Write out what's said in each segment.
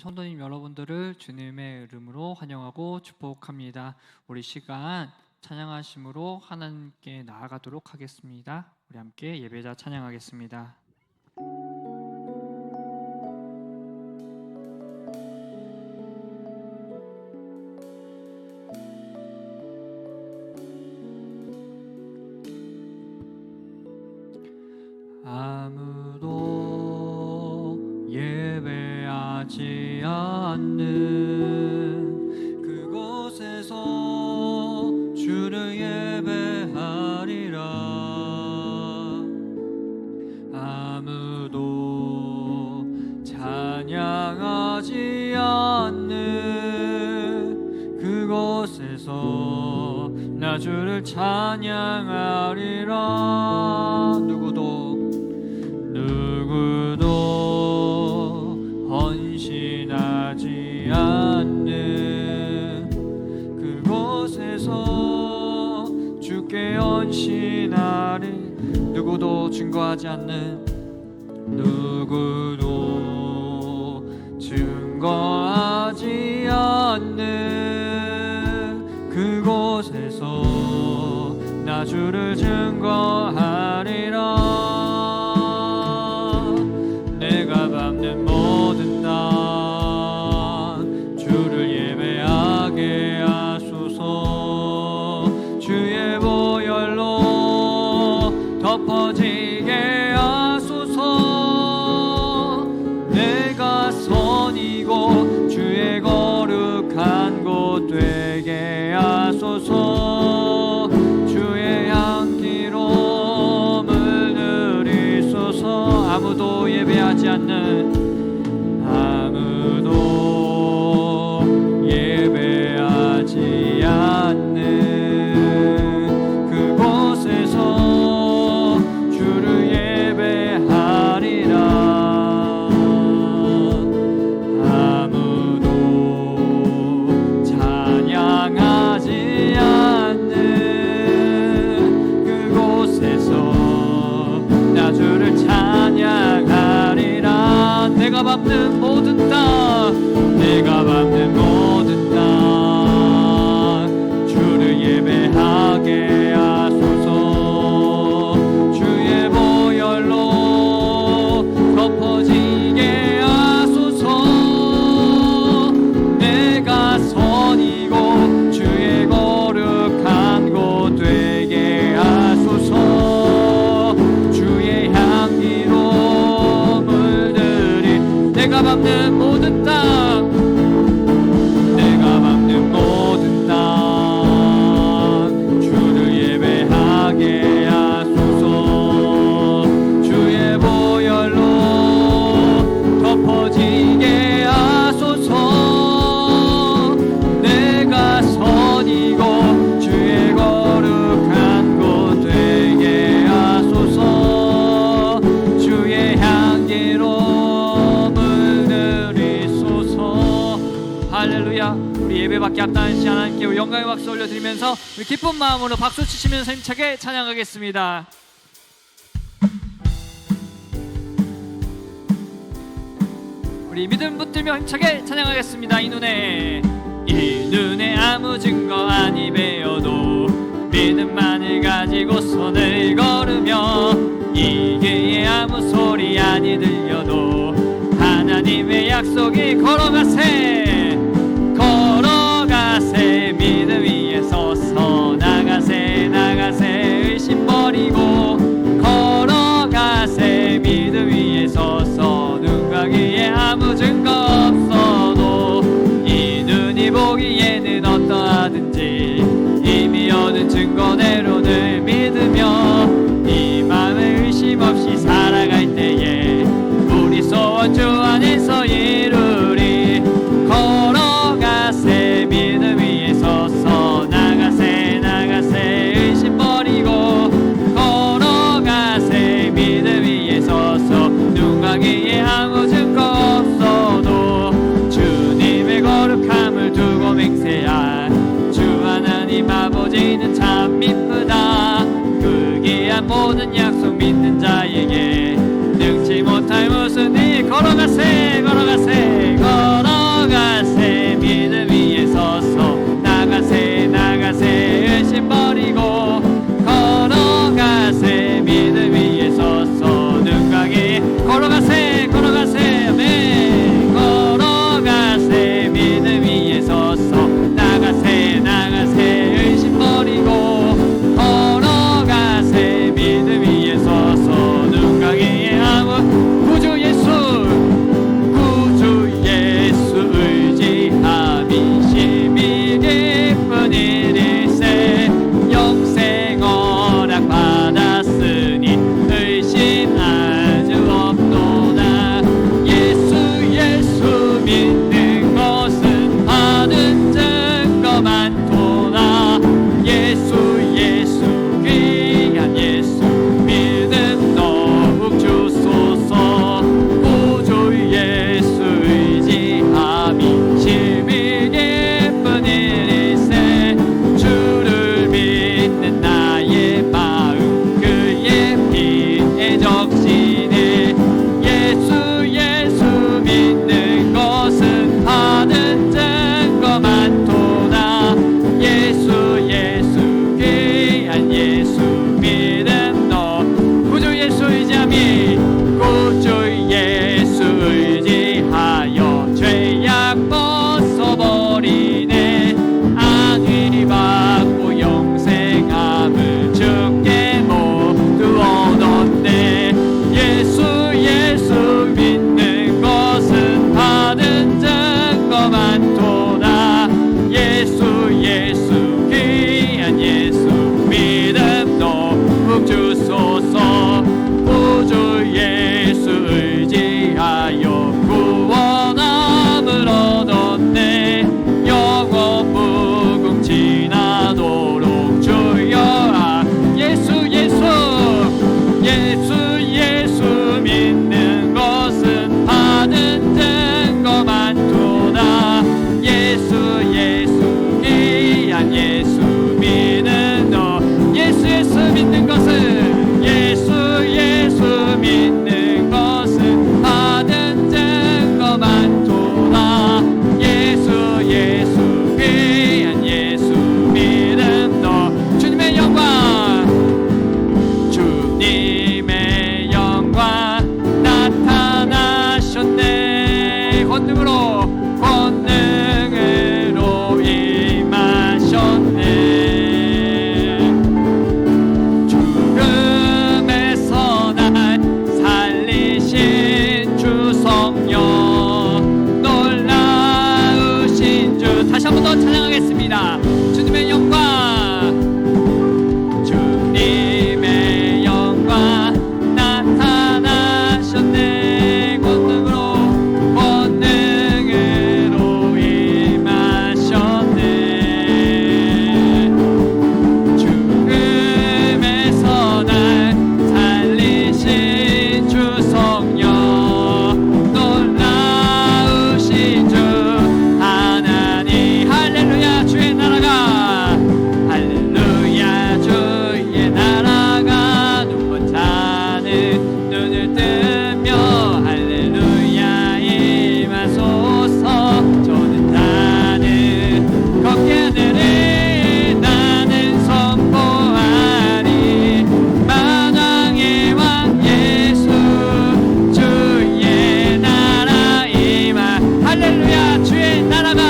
성도님 여러분들을 주님의 이름으로 환영하고 축복합니다. 우리 시간 찬양하심으로 하나님께 나아가도록 하겠습니다. 우리 함께 예배자 찬양하겠습니다. 아무도 예배하지 않는 그곳에서 주를 예배하리라. 아무도 찬양하지 않는 그곳에서 나 주를 찬양하리라. 누구도 헌신하지 않는 그곳에서 주께 헌신하리. 누구도 증거하지 않는, 누구도 증거하지 않는 그곳에서 나 주를 증거하리라. 내가 밟는 모든 땅 주를 예배하게 하소서. 주의 보혈로 덮어지게 하소서. 내가 선이고 주의 거룩한 곳 되게 하소서. 주의 향기로 물들이소서. 아무도 예배하지 않는, 아무도 예배하지 않는 그곳에서 주를 예배하리라. 아무도 찬양하지 않는 그곳에서 나 주를 찬양하리라. 내가 밟는 모든 땅, 내가 밟는 모든 땅 주를 예배하게 하소서. 주의 보혈로 덮어지게 하소서. 내가 선이고 주의 거룩한 곳 되게 하소서. 주의 향기로 물들이. 내가 밟는 모든 땅, 내가 밟는 모든 땅 주를 예배하게 하소서. 주의 보혈로 덮어지게 하소서. 내가 선이고 주의 거룩한 곳 되게 하소서. 주의 향기로 물들이소서. 할렐루야. 우리 예배받기 앞당하시지 하나님께 영광의 박수 올려드리면서 우리 기쁜 마음으로 박수 치시면서 힘차게 찬양하겠습니다. 우리 믿음 붙들며 힘차게 찬양하겠습니다. 이 눈에 아무 증거 아니 배어도 믿음만을 가지고 손을 걸으며 이게 아무 소리 아니 들려도 하나님의 약속이 걸어가세. 걸어가세. 믿음 위에 서서 나가세. 나가세. 의심 버리고 걸어가세. 믿음 위에 서서 눈 가기에 아무 증거 없어도 이 눈이 보기에는 어떠하든지 이미 얻은 증거대로 늘 믿으며 이 맘을 의심 없이 살아갈 때에 우리 소원 주 안에서 이루리. 걸어가세. 믿음 위에 서서 나가세. 나가세. 의심 버리고 걸어가세. 믿음 위에 서서 눈 가기에 아무 증거 없어도 주님의 거룩함을 두고 맹세할 주 하나님 아버지는 참 미쁘 한번 더 찬양하겠습니다. 주님의 영광, 주님의 영광 나타나셨네. 권능으로 임하셨네. 죽음에서 날 살리신 주 성령, 놀라우신 주 하나님. 할렐루야. 주의 나라가, 할렐루야. 주의 나라가 눈먼 자는 눈을 뜨며 할렐루야 임하소서. 저는 나는 걷게 하늘에 나는 선포하리. 만왕의 왕 예수 주의 나라 임하. 할렐루야. 주의 나라가,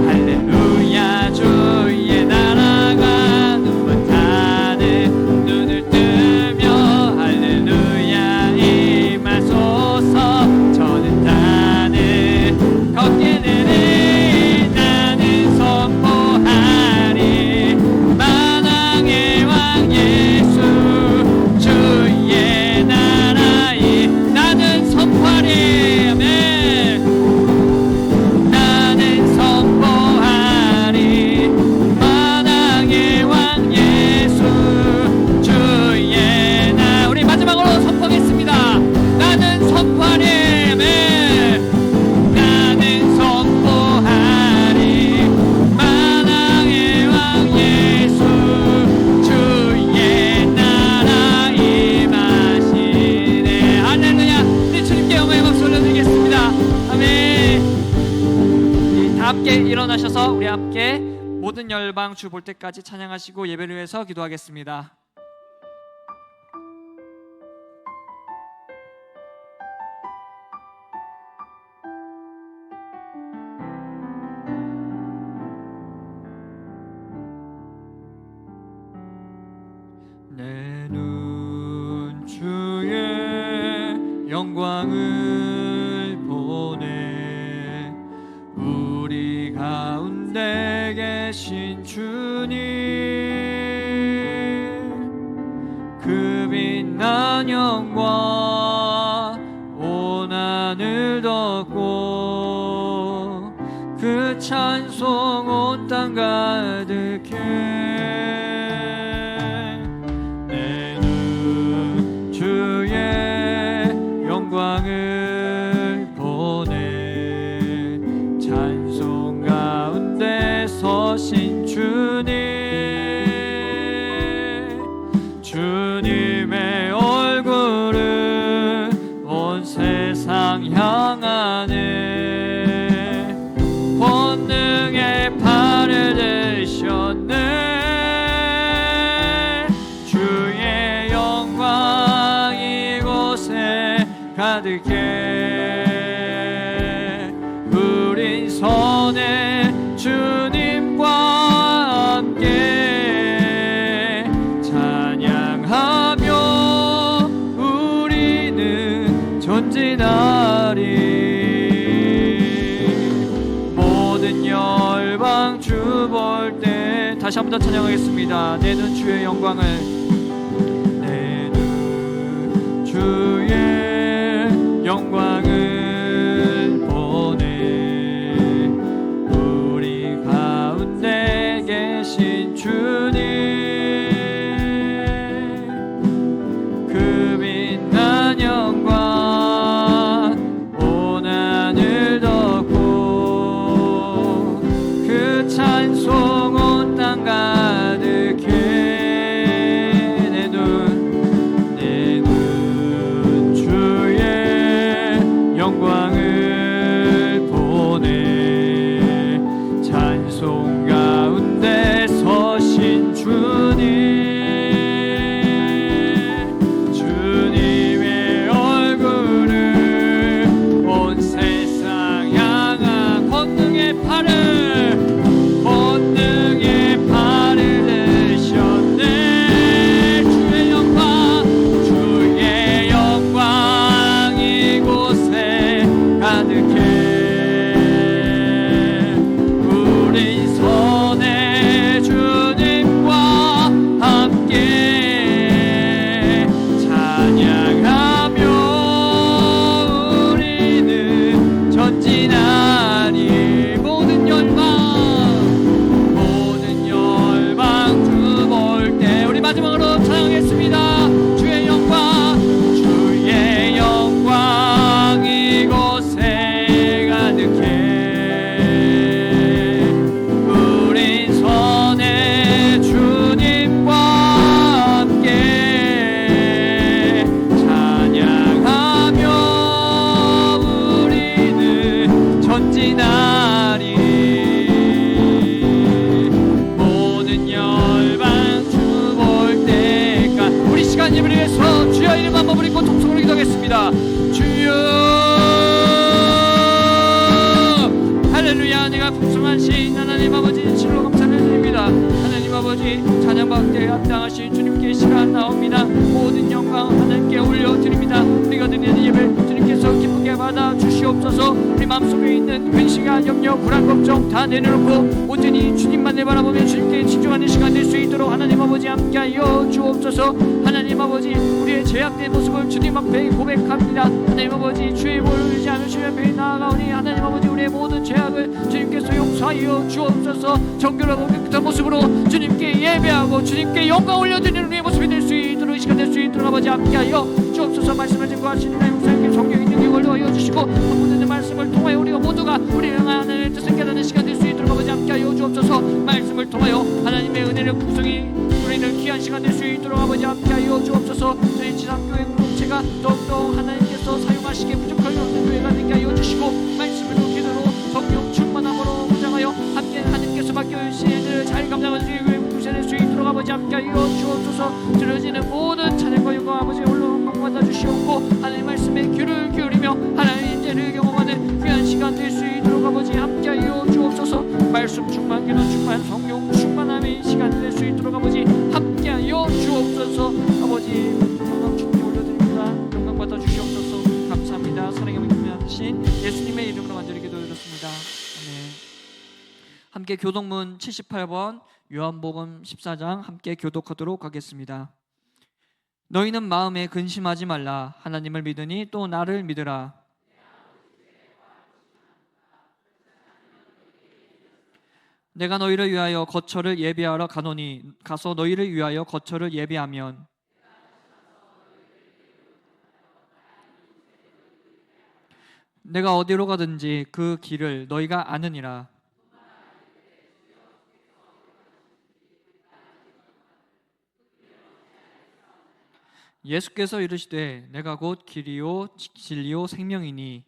할렐루야. 주의 나라가 눈먼 자는 눈을 뜨며 할렐루야 임하소서. 저는 나는 걷게 되리. 나는 선포하리. 만왕의 왕 예수 주의 나라에 나는 선포하리. 아멘. 나는 선포하리. 만왕의 왕 예수 주의 나. 우리 마지막으로 선포하겠습니다. 나는 선포하리. 아멘. 나는 선포하리. 만왕의 왕 예수 주의 나라 임하시네. 할렐루야. 우리 주님께 영광의 박수 올려드리겠습니다. 아멘. 다 함께 일어나셔서 우리 함께 모든 열방 주 볼 때까지 찬양하시고 예배를 위해서 기도하겠습니다. 내 눈 주의 영광을 보네. 우리 가운데 계신 주님, 그 빛난 영광 온 하늘 덮고 그 찬송 온 땅 가득해. 내 눈 주의 영광을 보네. 찬송 가운데 서신 주님, 주님의 얼굴을 온 세상 향하네. 권능의 팔을 드셨네. 주의 영광 이곳에 가득해. 우린 선해 주님과 함께 찬양하며 우리는 전진하리. 모든 열방 주 볼 때 다시 한 번 더 찬양하겠습니다. 내 눈 주의 영광을, 내 눈 주의 영광을 보네. 우리 가운데 계신 주님, 그 빛난 영광 온 하늘 덮고 그 찬송 온 땅 가득해. 내 눈 주의 영광을 보네. 찬송 가운데 서신 주님, 주님의 얼굴을 온 세상 향한 권능의 팔을, 권능의 팔을 드셨네. 주의 영광, 주의 영광 이곳에 가득해. 전진하리. 모든 열방 주 볼 때까. 우리 시간 예배를 위해서 주여 이름 한번 부르고 통성으로 기도하겠습니다. 주여 할렐루야. 내가 풍성하신 하나님 아버지 진로 감사를 드립니다. 하나님 아버지 찬양받게 합당하신 주님께 시간나옵니다. 모든 영광 하나님께 올려드립니다. 우리가 드리는 예배 주님께서 기쁘게 받아 주시옵소서. 우리 마음속에 있는 근심과 염려 불안 걱정 다 내려놓고 온전히 주님만을 바라보며 주님께 집중하는 시간 될 수 있도록 하나님 아버지 함께하여 주옵소서. 하나님 아버지 우리의 죄악된 모습을 주님 앞에 고백합니다. 하나님 아버지 주의 보혈을 의지하며 주님 앞에 나아가오니 하나님 아버지 우리의 모든 죄악을 주님께서 용서하여 주옵소서. 정결하고 깨끗한 모습으로 주님께 예배하고 주님께 영광 올려드리는 우리의 모습이 될 수 있도록 이 시간 될 수 있도록 아버지 함께하여 주옵소서. 말씀을 듣고 하시는 하나님 목사님께 성경 있는 게 걸려하여 주시고 모든 말씀을 통하여 우리가 모두가 우리의 하나님의 뜻을 깨닫는 시간 될 수 있도록 아버지 함께하여 주옵소서. 말씀을 통하여 하나님의 은혜를 풍성히 우리는 귀한 시간 될 수 있도록 아버지 함께하여 주옵소서. 저희 지상교회 공동체가 더욱더 하나님께서 사용하시기에 부족한 없는 교회가 되게 하여 주시고 말씀으로 기도로 성령 충만함으로 무장하여 함께 하나님께서 맡겨주신 일을 잘 감당하는 주의 교회 공동체 될 수 있도록 아버지 함께하여 주옵소서. 들어지는 모든 찬양과 영광 아버지 홀로 받아 주시옵고 하나님 말씀에 귀를 기울이며 하나님의 인재를 경험하는 귀한 시간 될 수 있도록 아버지 함께하여 주옵소서. 말씀 충만 기도 충만 성령 충만함의 시간 될 수 있도록 아버지 함께하여 주옵소서. 아버지 영광 주님께 올려드립니다. 영광 받아 주시옵소서. 감사합니다. 사랑의 하신 예수님의 이름으로 간절히 기도드렸습니다. 아멘. 함께 교독문 78번 요한복음 14장 함께 교독하도록 하겠습니다. 너희는 마음에 근심하지 말라. 하나님을 믿으니 또 나를 믿으라. 내가 너희를 위하여 거처를 예비하러 가노니 가서 너희를 위하여 거처를 예비하면 내가 어디로 가든지 그 길을 너희가 아느니라. 예수께서 이르시되 내가 곧 길이요 진리요 생명이니.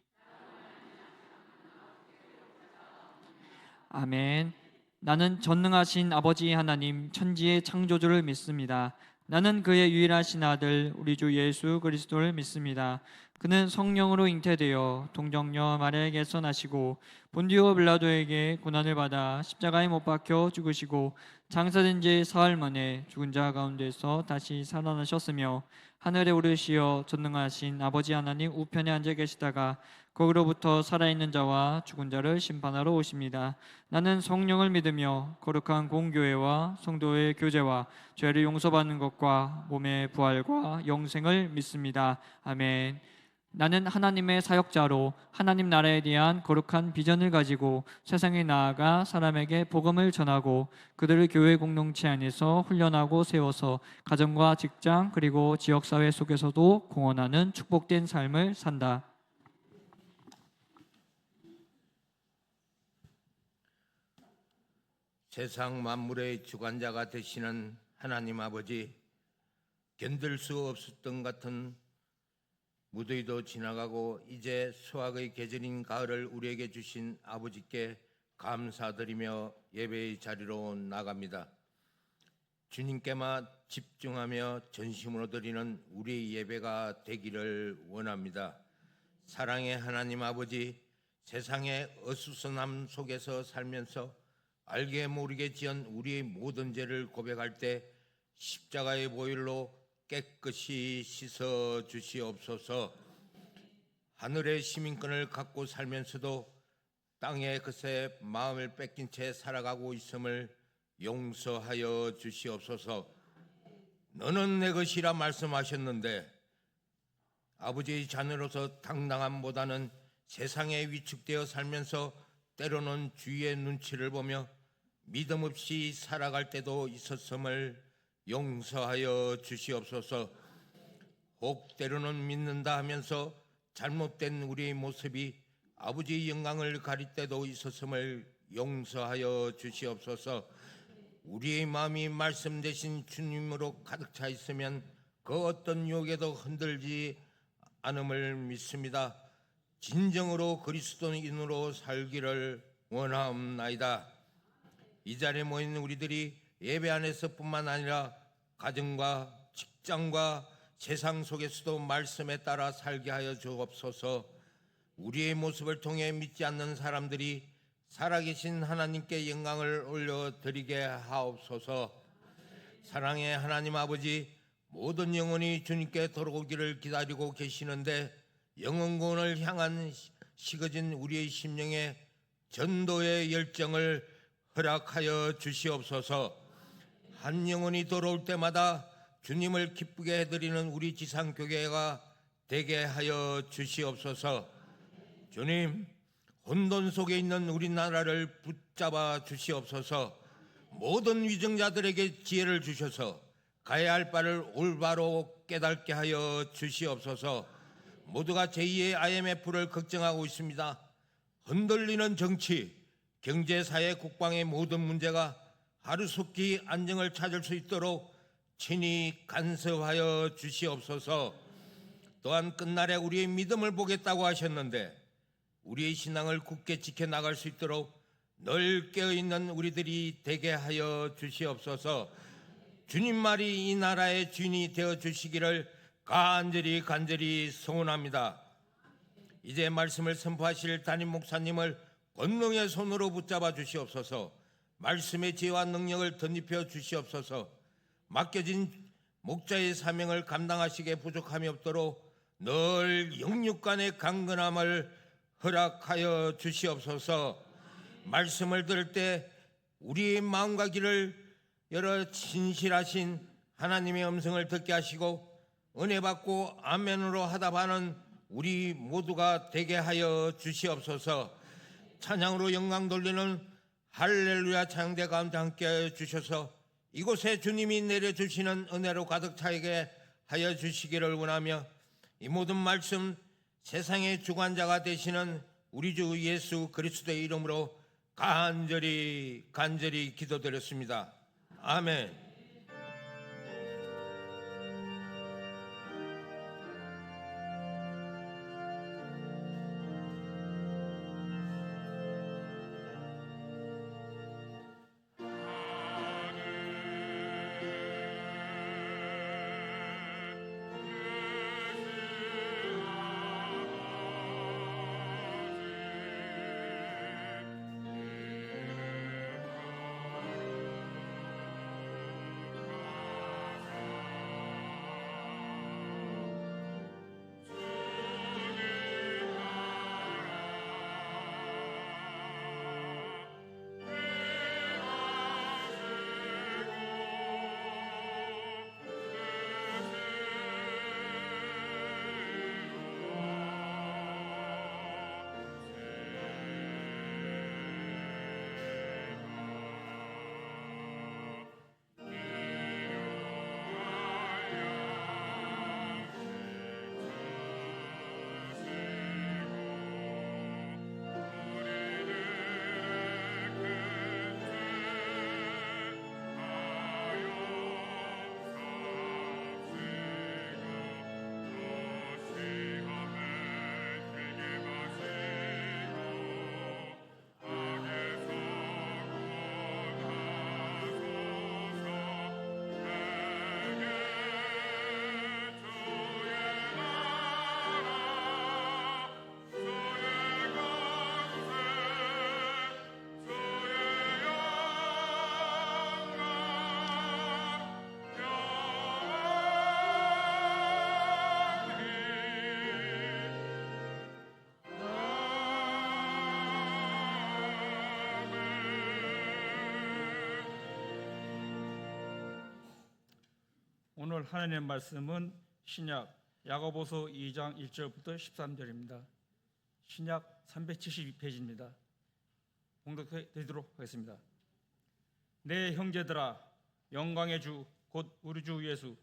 아멘. 나는 전능하신 아버지 하나님 천지의 창조주를 믿습니다. 나는 그의 유일하신 아들 우리 주 예수 그리스도를 믿습니다. 그는 성령으로 잉태되어 동정녀 마리아에게서 나시고 본디오 빌라도에게 고난을 받아 십자가에 못 박혀 죽으시고 장사된 지 사흘 만에 죽은 자 가운데서 다시 살아나셨으며 하늘에 오르시어 전능하신 아버지 하나님 우편에 앉아 계시다가 거기로부터 살아있는 자와 죽은 자를 심판하러 오십니다. 나는 성령을 믿으며 거룩한 공교회와 성도의 교제와 죄를 용서받는 것과 몸의 부활과 영생을 믿습니다. 아멘. 나는 하나님의 사역자로 하나님 나라에 대한 거룩한 비전을 가지고 세상에 나아가 사람에게 복음을 전하고 그들을 교회 공동체 안에서 훈련하고 세워서 가정과 직장 그리고 지역사회 속에서도 공헌하는 축복된 삶을 산다. 세상 만물의 주관자가 되시는 하나님 아버지, 견딜 수 없었던 같은 무더위도 지나가고 이제 수확의 계절인 가을을 우리에게 주신 아버지께 감사드리며 예배의 자리로 나갑니다. 주님께만 집중하며 전심으로 드리는 우리의 예배가 되기를 원합니다. 사랑의 하나님 아버지, 세상의 어수선함 속에서 살면서 알게 모르게 지은 우리의 모든 죄를 고백할 때 십자가의 보혈로 깨끗이 씻어 주시옵소서. 하늘의 시민권을 갖고 살면서도 땅의 것에 마음을 뺏긴 채 살아가고 있음을 용서하여 주시옵소서. 너는 내 것이라 말씀하셨는데 아버지의 자녀로서 당당함보다는 세상에 위축되어 살면서 때로는 주위의 눈치를 보며 믿음 없이 살아갈 때도 있었음을 용서하여 주시옵소서. 혹 때로는 믿는다 하면서 잘못된 우리의 모습이 아버지의 영광을 가릴 때도 있었음을 용서하여 주시옵소서. 우리의 마음이 말씀 되신 주님으로 가득 차 있으면 그 어떤 유혹에도 흔들지 않음을 믿습니다. 진정으로 그리스도인으로 살기를 원하옵나이다. 이 자리에 모인 우리들이 예배 안에서뿐만 아니라 가정과 직장과 세상 속에서도 말씀에 따라 살게 하여 주옵소서. 우리의 모습을 통해 믿지 않는 사람들이 살아계신 하나님께 영광을 올려드리게 하옵소서. 사랑의 하나님 아버지, 모든 영혼이 주님께 돌아오기를 기다리고 계시는데 영혼구원을 향한 식어진 우리의 심령에 전도의 열정을 허락하여 주시옵소서. 한 영혼이 돌아올 때마다 주님을 기쁘게 해드리는 우리 지상교회가 되게 하여 주시옵소서. 주님, 혼돈 속에 있는 우리나라를 붙잡아 주시옵소서. 모든 위정자들에게 지혜를 주셔서 가야 할 바를 올바로 깨닫게 하여 주시옵소서. 모두가 제2의 IMF를 걱정하고 있습니다. 흔들리는 정치, 경제, 사회, 국방의 모든 문제가 하루속히 안정을 찾을 수 있도록 친히 간섭하여 주시옵소서. 또한 끝날에 우리의 믿음을 보겠다고 하셨는데 우리의 신앙을 굳게 지켜나갈 수 있도록 늘 깨어있는 우리들이 되게 하여 주시옵소서. 주님 말이 이 나라의 주인이 되어 주시기를 간절히 소원합니다. 이제 말씀을 선포하실 담임 목사님을 권능의 손으로 붙잡아 주시옵소서. 말씀의 지혜와 능력을 덧입혀 주시옵소서. 맡겨진 목자의 사명을 감당하시기에 부족함이 없도록 늘 영육간의 강건함을 허락하여 주시옵소서. 말씀을 들을 때 우리의 마음과 귀를 열어 진실하신 하나님의 음성을 듣게 하시고 은혜 받고 아멘으로 하답하는 우리 모두가 되게 하여 주시옵소서. 찬양으로 영광 돌리는 할렐루야 찬양대 가운데 함께 주셔서 이곳에 주님이 내려주시는 은혜로 가득 차게 하여 주시기를 원하며 이 모든 말씀 세상의 주관자가 되시는 우리 주 예수 그리스도의 이름으로 간절히 기도드렸습니다. 아멘. 오늘 하나님의 말씀은 신약 야고보서 2장 1절부터 13절입니다. 신약 372페이지입니다. 봉독해 드리도록 하겠습니다. 내 형제들아, 영광의 주 곧 우리 주 예수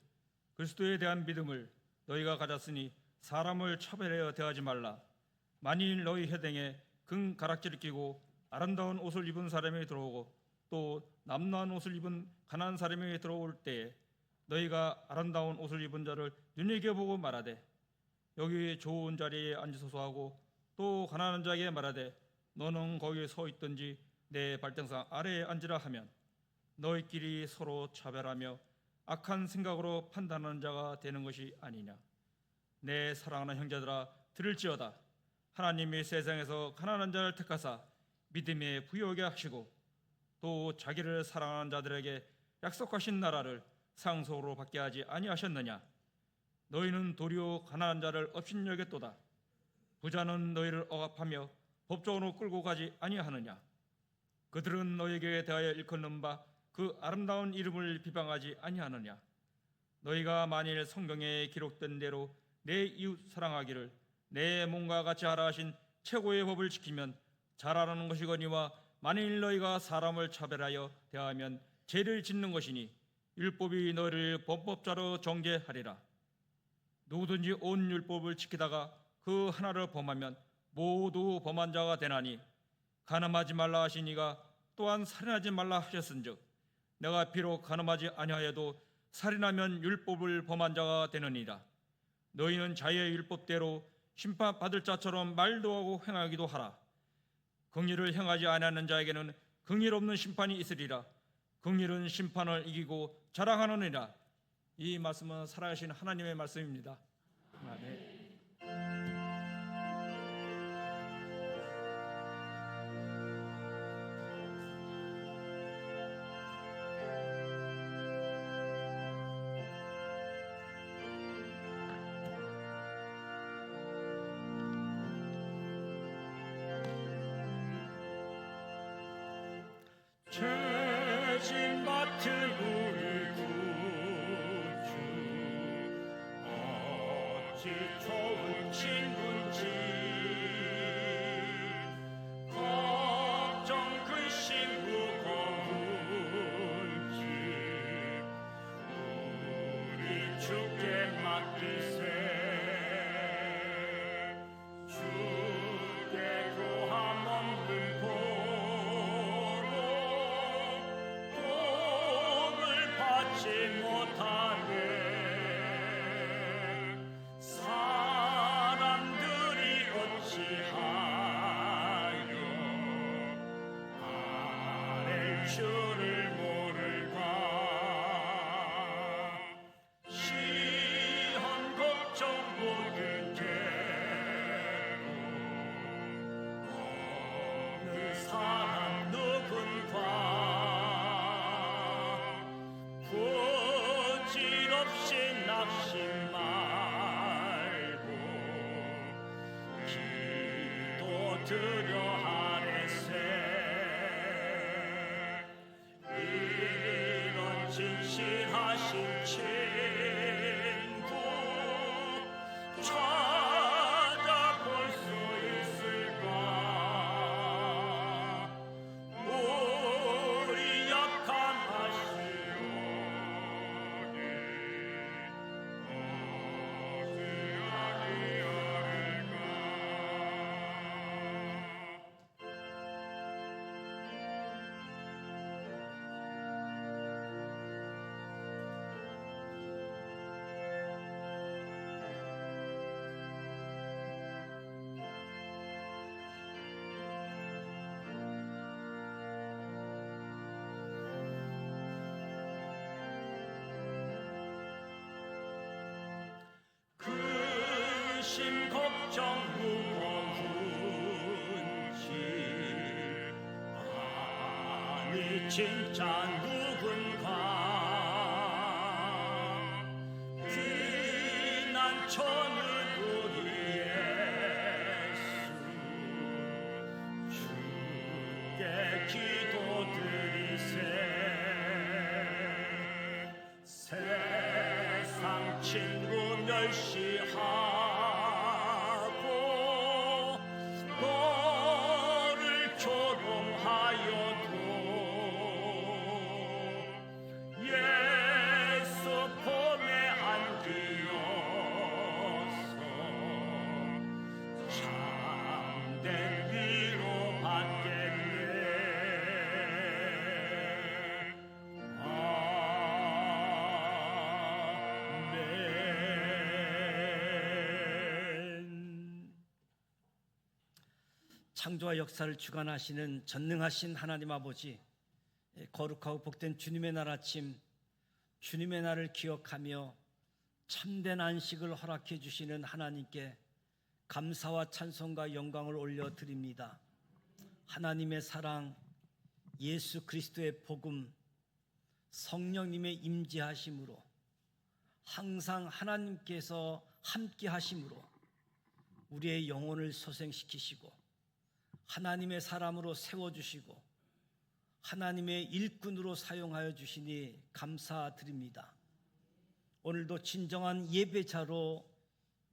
그리스도에 대한 믿음을 너희가 가졌으니 사람을 차별하여 대하지 말라. 만일 너희 혀댕에 금 가락지를 끼고 아름다운 옷을 입은 사람이 들어오고 또 남노한 옷을 입은 가난한 사람이 들어올 때에 너희가 아름다운 옷을 입은 자를 눈여겨보고 말하되 여기 좋은 자리에 앉으소서 하고 또 가난한 자에게 말하되 너는 거기에 서 있든지 내 발등상 아래에 앉으라 하면 너희끼리 서로 차별하며 악한 생각으로 판단하는 자가 되는 것이 아니냐. 내 사랑하는 형제들아 들을지어다. 하나님이 세상에서 가난한 자를 택하사 믿음에 부유하게 하시고 또 자기를 사랑하는 자들에게 약속하신 나라를 상속으로 받게 하지 아니하셨느냐. 너희는 도리어 가난한 자를 업신여겼도다. 부자는 너희를 억압하며 법정으로 끌고 가지 아니하느냐. 그들은 너희에게 대하여 일컫는 바 그 아름다운 이름을 비방하지 아니하느냐. 너희가 만일 성경에 기록된 대로 내 이웃 사랑하기를 내 몸과 같이 하라 하신 최고의 법을 지키면 잘하는 것이거니와 만일 너희가 사람을 차별하여 대하면 죄를 짓는 것이니 율법이 너희를 범법자로 정죄하리라. 누구든지 온 율법을 지키다가 그 하나를 범하면 모두 범한 자가 되나니 간음하지 말라 하시니가 또한 살인하지 말라 하셨은즉 내가 비록 간음하지 아니하여도 살인하면 율법을 범한 자가 되느니라. 너희는 자유의 율법대로 심판받을 자처럼 말도 하고 행하기도 하라. 긍휼을 행하지 아니하는 자에게는 긍휼 없는 심판이 있으리라. 긍휼은 심판을 이기고 자랑하느니라. 이 말씀은 살아계신 하나님의 말씀입니다. 아멘. 죄진 맡은 우리 구주 어찌 좋은 친구인지 걱정 근심 무거운지 우리 주께 맡기세. 주께 구함 없는 받지 못하네. 사람들이 어찌하여 아랠 줄을 모를까. 시험 걱정 모든 죄로 어느 사람 누군가 부질없이 낙심 말고 기도드려 하래세. 이런 진실하신 친구 찾아볼 수 있을까. 우리 약한 근심 걱정 무거운지 아니 진짜 누군가 피난처는 우리 예수 주께 기도드리세. 세상 친구 멸시하고 너를 조롱하여도 예수 품에 안기어서 참된 위로 받겠네. 아멘. 창조와 역사를 주관하시는 전능하신 하나님 아버지, 거룩하고 복된 주님의 날 아침, 주님의 날을 기억하며 참된 안식을 허락해 주시는 하나님께 감사와 찬송과 영광을 올려드립니다. 하나님의 사랑, 예수 그리스도의 복음, 성령님의 임재하심으로 항상 하나님께서 함께 하심으로 우리의 영혼을 소생시키시고 하나님의 사람으로 세워주시고 하나님의 일꾼으로 사용하여 주시니 감사드립니다. 오늘도 진정한 예배자로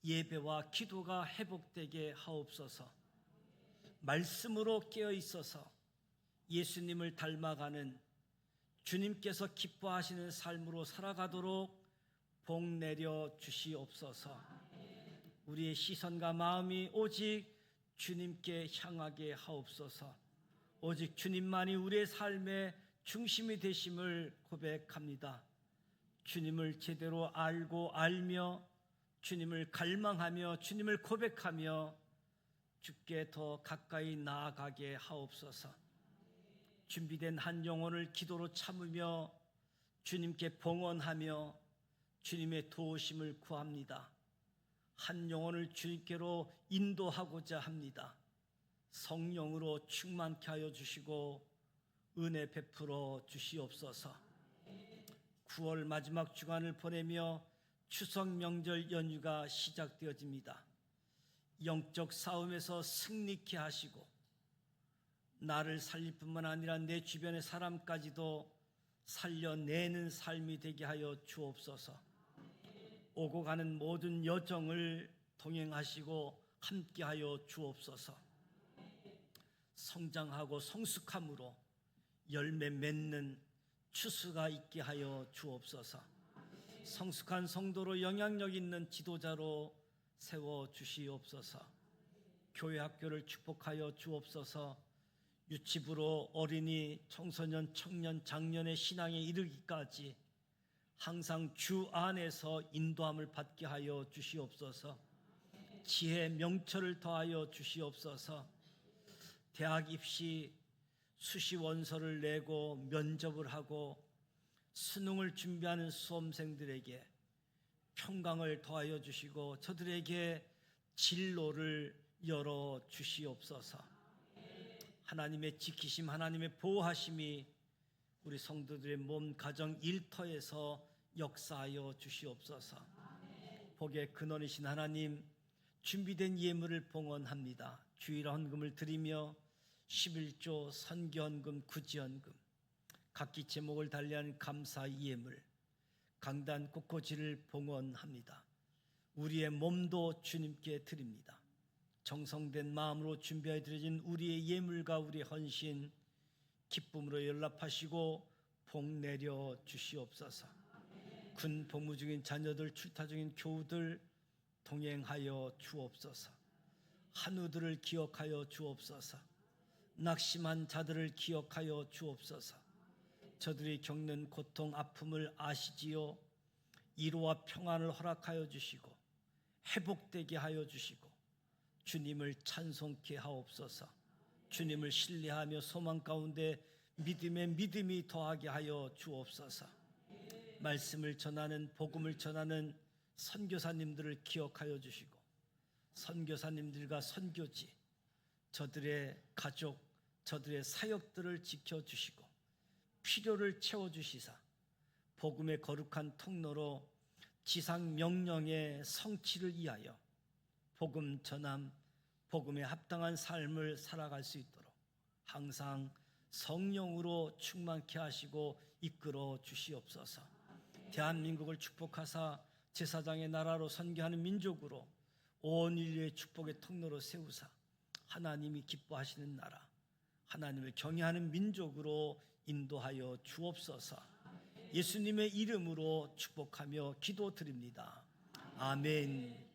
예배와 기도가 회복되게 하옵소서. 말씀으로 깨어 있어서 예수님을 닮아가는 주님께서 기뻐하시는 삶으로 살아가도록 복 내려 주시옵소서. 우리의 시선과 마음이 오직 주님께 향하게 하옵소서. 오직 주님만이 우리의 삶의 중심이 되심을 고백합니다. 주님을 제대로 알고 알며 주님을 갈망하며 주님을 고백하며 주께 더 가까이 나아가게 하옵소서. 준비된 한 영혼을 기도로 참으며 주님께 봉헌하며 주님의 도우심을 구합니다. 한 영혼을 주님께로 인도하고자 합니다. 성령으로 충만케 하여 주시고 은혜 베풀어 주시옵소서. 9월 마지막 주간을 보내며 추석 명절 연휴가 시작되어집니다. 영적 싸움에서 승리케 하시고 나를 살릴 뿐만 아니라 내 주변의 사람까지도 살려내는 삶이 되게 하여 주옵소서. 오고 가는 모든 여정을 동행하시고 함께하여 주옵소서. 성장하고 성숙함으로 열매 맺는 추수가 있게 하여 주옵소서. 성숙한 성도로 영향력 있는 지도자로 세워 주시옵소서. 교회 학교를 축복하여 주옵소서. 유치부로 어린이, 청소년, 청년, 장년의 신앙에 이르기까지 항상 주 안에서 인도함을 받게 하여 주시옵소서. 지혜, 명철을 더하여 주시옵소서. 대학 입시 수시 원서를 내고 면접을 하고 수능을 준비하는 수험생들에게 평강을 더하여 주시고 저들에게 진로를 열어 주시옵소서. 하나님의 지키심, 하나님의 보호하심이 우리 성도들의 몸, 가정, 일터에서 역사하여 주시옵소서. 복의 근원이신 하나님, 준비된 예물을 봉헌합니다. 주일 헌금을 드리며 11조, 선교헌금, 구제헌금, 각기 제목을 달리한 감사 예물, 강단 꽃꽂이를 봉헌합니다. 우리의 몸도 주님께 드립니다. 정성된 마음으로 준비하여 드려진 우리의 예물과 우리의 헌신 기쁨으로 연락하시고 복 내려 주시옵소서. 군 복무 중인 자녀들, 출타 중인 교우들 동행하여 주옵소서. 한우들을 기억하여 주옵소서. 낙심한 자들을 기억하여 주옵소서. 저들이 겪는 고통, 아픔을 아시지요. 위로와 평안을 허락하여 주시고 회복되게 하여 주시고 주님을 찬송케 하옵소서. 주님을 신뢰하며 소망 가운데 믿음에 믿음이 더하게 하여 주옵소서. 말씀을 전하는, 복음을 전하는 선교사님들을 기억하여 주시고 선교사님들과 선교지, 저들의 가족, 저들의 사역들을 지켜주시고 필요를 채워주시사 복음의 거룩한 통로로 지상 명령의 성취를 위하여 복음 전함, 복음에 합당한 삶을 살아갈 수 있도록 항상 성령으로 충만케 하시고 이끌어 주시옵소서. 대한민국을 축복하사 제사장의 나라로 선교하는 민족으로 온 인류의 축복의 통로로 세우사 하나님이 기뻐하시는 나라, 하나님을 경외하는 민족으로 인도하여 주옵소서. 예수님의 이름으로 축복하며 기도드립니다. 아멘.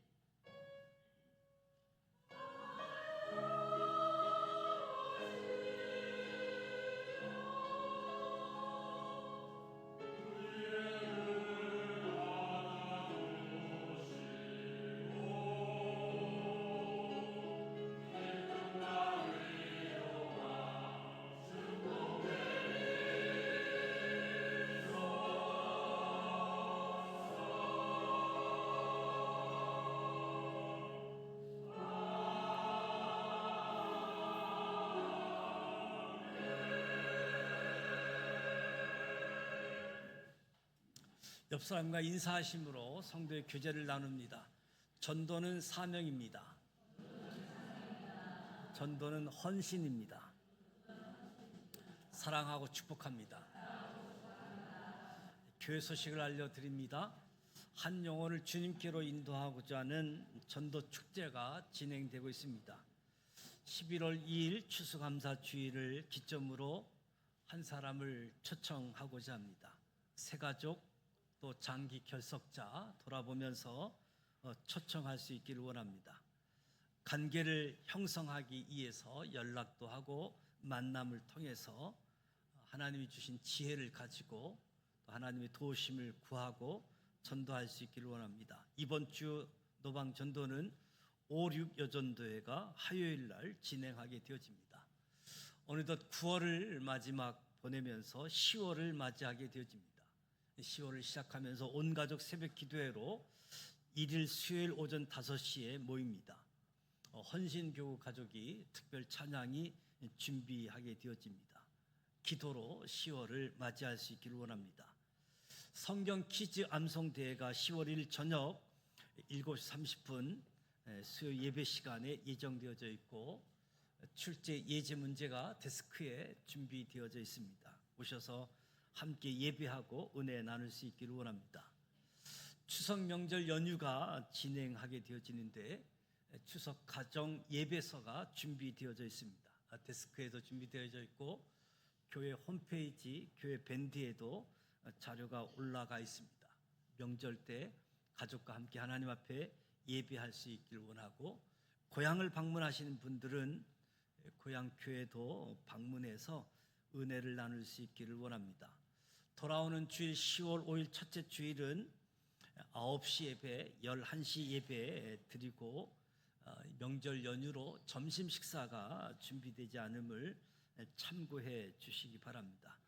옆 사람과 인사하심으로 성도의 교제를 나눕니다. 전도는 사명입니다. 전도는 헌신입니다. 사랑하고 축복합니다. 교회 소식을 알려드립니다. 한 영혼을 주님께로 인도하고자 하는 전도 축제가 진행되고 있습니다. 11월 2일 추수감사 주일을 기점으로 한 사람을 초청하고자 합니다. 새가족 또 장기 결석자 돌아보면서 초청할 수 있기를 원합니다. 관계를 형성하기 위해서 연락도 하고 만남을 통해서 하나님이 주신 지혜를 가지고 또 하나님의 도우심을 구하고 전도할 수 있기를 원합니다. 이번 주 노방 전도는 5, 6 여전도회가 화요일 날 진행하게 되어집니다. 어느덧 9월을 마지막 보내면서 10월을 맞이하게 되어집니다. 10월을 시작하면서 온 가족 새벽 기도회로 1일 수요일 오전 5시에 모입니다. 헌신교구 가족이 특별 찬양이 준비하게 되어집니다. 기도로 10월을 맞이할 수 있기를 원합니다. 성경 퀴즈 암송 대회가 10월 1일 저녁 7시 30분 수요 예배 시간에 예정되어져 있고 출제 예제 문제가 데스크에 준비되어져 있습니다. 오셔서 함께 예배하고 은혜 나눌 수 있기를 원합니다. 추석 명절 연휴가 진행하게 되어지는데 추석 가정 예배서가 준비되어져 있습니다. 데스크에도 준비되어져 있고 교회 홈페이지, 교회 밴드에도 자료가 올라가 있습니다. 명절 때 가족과 함께 하나님 앞에 예배할 수 있기를 원하고 고향을 방문하시는 분들은 고향 교회도 방문해서 은혜를 나눌 수 있기를 원합니다. 돌아오는 주일 10월 5일 첫째 주일은 9시 예배, 11시 예배 드리고 명절 연휴로 점심 식사가 준비되지 않음을 참고해 주시기 바랍니다.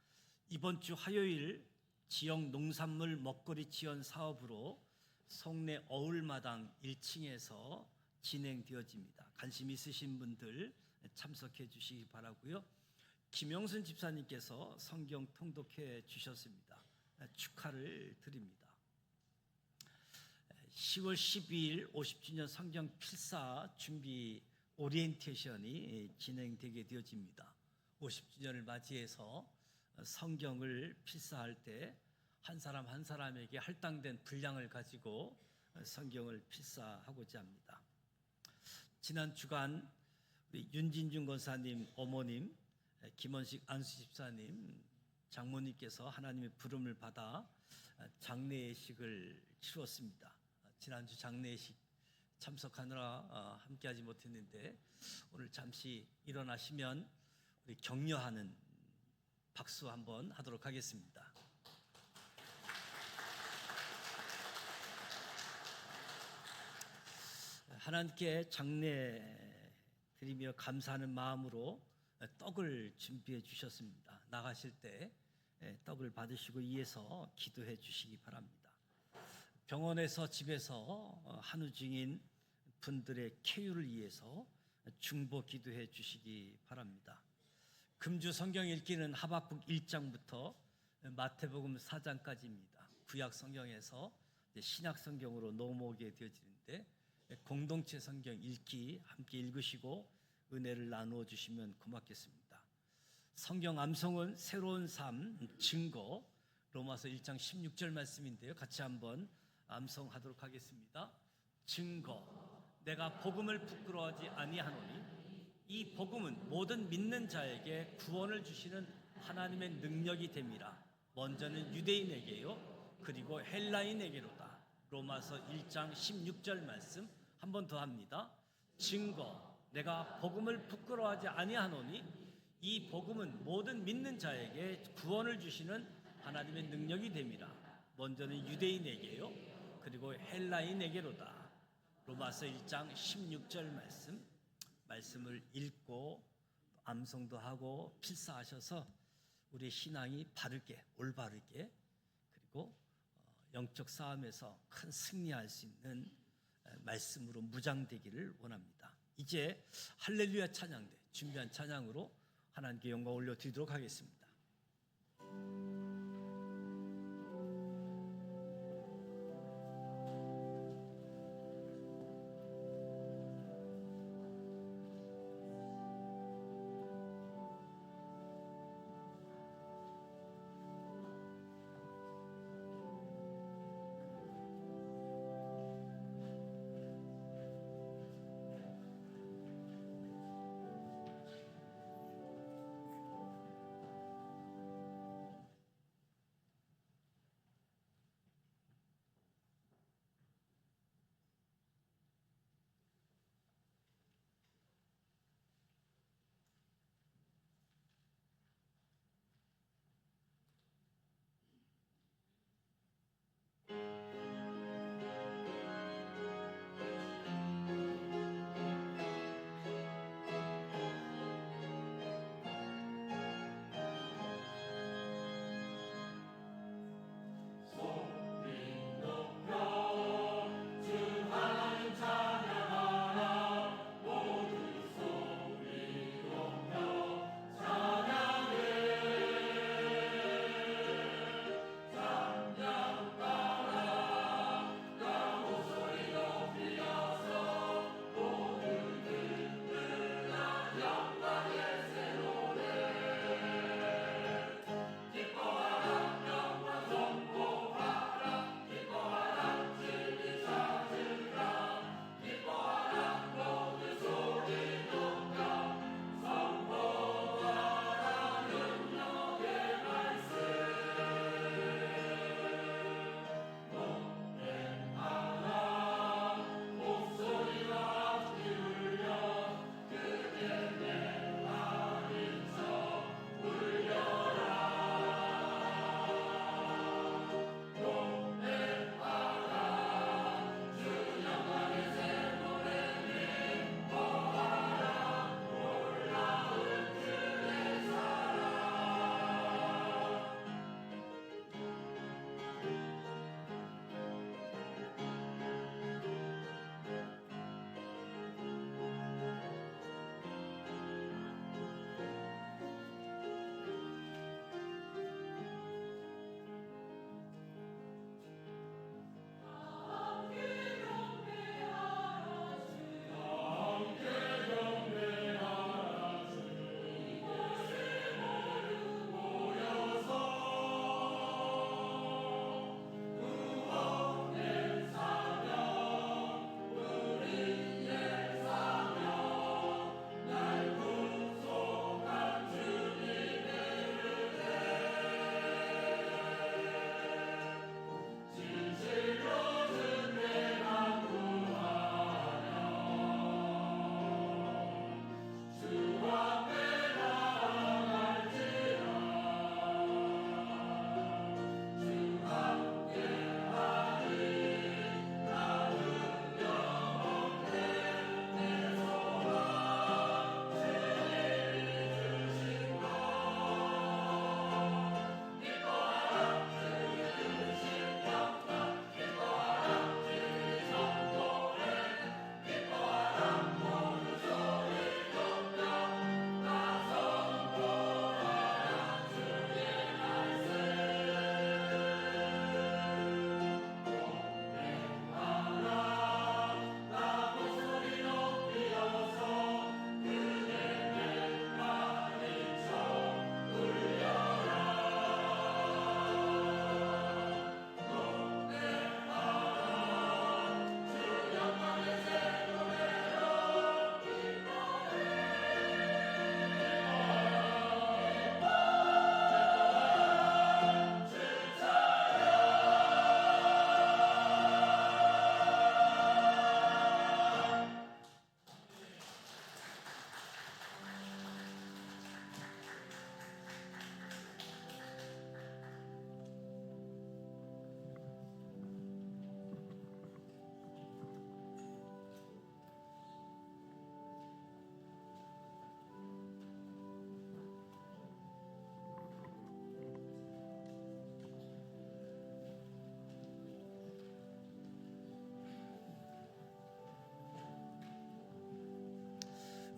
이번 주 화요일 지역 농산물 먹거리 지원 사업으로 성내 어울마당 1층에서 진행되어집니다. 관심 있으신 분들 참석해 주시기 바라고요. 김영순 집사님께서 성경 통독해 주셨습니다. 축하를 드립니다. 10월 12일 50주년 성경 필사 준비 오리엔테이션이 진행되게 되어집니다. 50주년을 맞이해서 성경을 필사할 때 한 사람 한 사람에게 할당된 분량을 가지고 성경을 필사하고자 합니다. 지난 주간 우리 윤진중 권사님 어머님, 김원식 안수 집사님, 장모님께서 하나님의 부름을 받아 장례 예식을 치루었습니다. 지난주 장례 예식 참석하느라 함께하지 못했는데 오늘 잠시 일어나시면 우리 격려하는 박수 한번 하도록 하겠습니다. 하나님께 장례 드리며 감사하는 마음으로 떡을 준비해 주셨습니다. 나가실 때 떡을 받으시고 위에서 기도해 주시기 바랍니다. 병원에서 집에서 한우 중인 분들의 쾌유를 위해서 중보 기도해 주시기 바랍니다. 금주 성경 읽기는 하박국 1장부터 마태복음 4장까지입니다. 구약 성경에서 신약 성경으로 넘어오게 되어지는데 공동체 성경 읽기 함께 읽으시고 은혜를 나누어 주시면 고맙겠습니다. 성경 암송은 새로운 삶 증거 로마서 1장 16절 말씀인데요. 같이 한번 암송하도록 하겠습니다. 증거 내가 복음을 부끄러워하지 아니하노니 이 복음은 모든 믿는 자에게 구원을 주시는 하나님의 능력이 됨이라. 먼저는 유대인에게요 그리고 헬라인에게로다. 로마서 1장 16절 말씀 한 번 더 합니다. 증거 내가 복음을 부끄러워하지 아니하노니 이 복음은 모든 믿는 자에게 구원을 주시는 하나님의 능력이 됨이라. 먼저는 유대인에게요 그리고 헬라인에게로다. 로마서 1장 16절 말씀을 읽고 암송도 하고 필사하셔서 우리의 신앙이 바르게 올바르게 그리고 영적 싸움에서 큰 승리할 수 있는 말씀으로 무장되기를 원합니다. 이제 할렐루야 찬양대 준비한 찬양으로 하나님께 영광 올려드리도록 하겠습니다.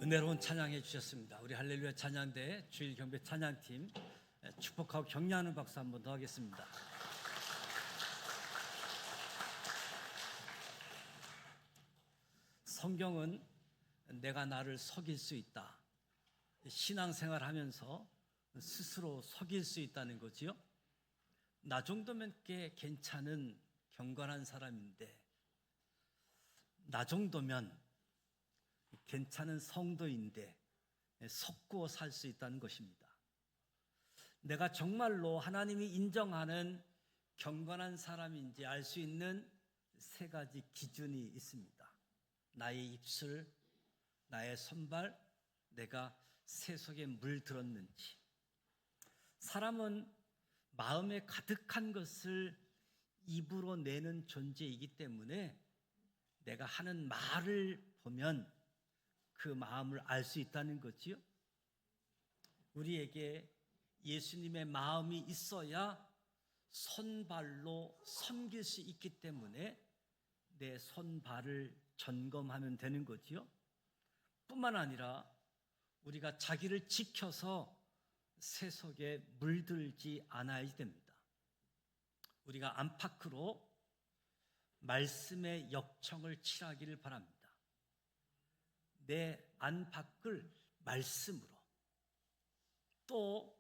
은혜로운 찬양해 주셨습니다. 우리 할렐루야 찬양대 주일 경배 찬양팀 축복하고 격려하는 박수 한 번 더 하겠습니다. 성경은 내가 나를 속일 수 있다. 신앙생활 하면서 스스로 속일 수 있다는 거지요. 나 정도면 꽤 괜찮은 경건한 사람인데, 나 정도면 괜찮은 성도인데 속고 살 수 있다는 것입니다. 내가 정말로 하나님이 인정하는 경건한 사람인지 알 수 있는 세 가지 기준이 있습니다. 나의 입술, 나의 손발, 내가 새 속에 물 들었는지. 사람은 마음에 가득한 것을 입으로 내는 존재이기 때문에 내가 하는 말을 보면 그 마음을 알 수 있다는 거지요. 우리에게 예수님의 마음이 있어야 손발로 섬길 수 있기 때문에 내 손발을 점검하면 되는 거지요. 뿐만 아니라 우리가 자기를 지켜서 새 속에 물들지 않아야 됩니다. 우리가 안팎으로 말씀의 역청을 칠하기를 바랍니다. 내 안팎을 말씀으로, 또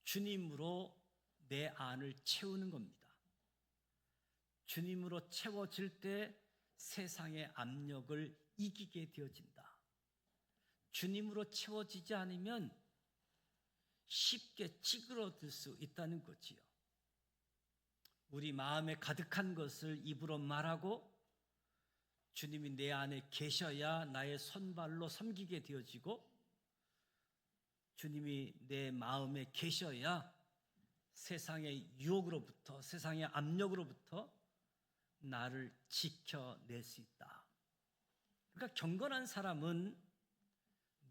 주님으로 내 안을 채우는 겁니다. 주님으로 채워질 때 세상의 압력을 이기게 되어진다. 주님으로 채워지지 않으면 쉽게 찌그러들 수 있다는 거지요. 우리 마음에 가득한 것을 입으로 말하고 주님이 내 안에 계셔야 나의 손발로 섬기게 되어지고, 주님이 내 마음에 계셔야 세상의 유혹으로부터, 세상의 압력으로부터 나를 지켜낼 수 있다. 그러니까 경건한 사람은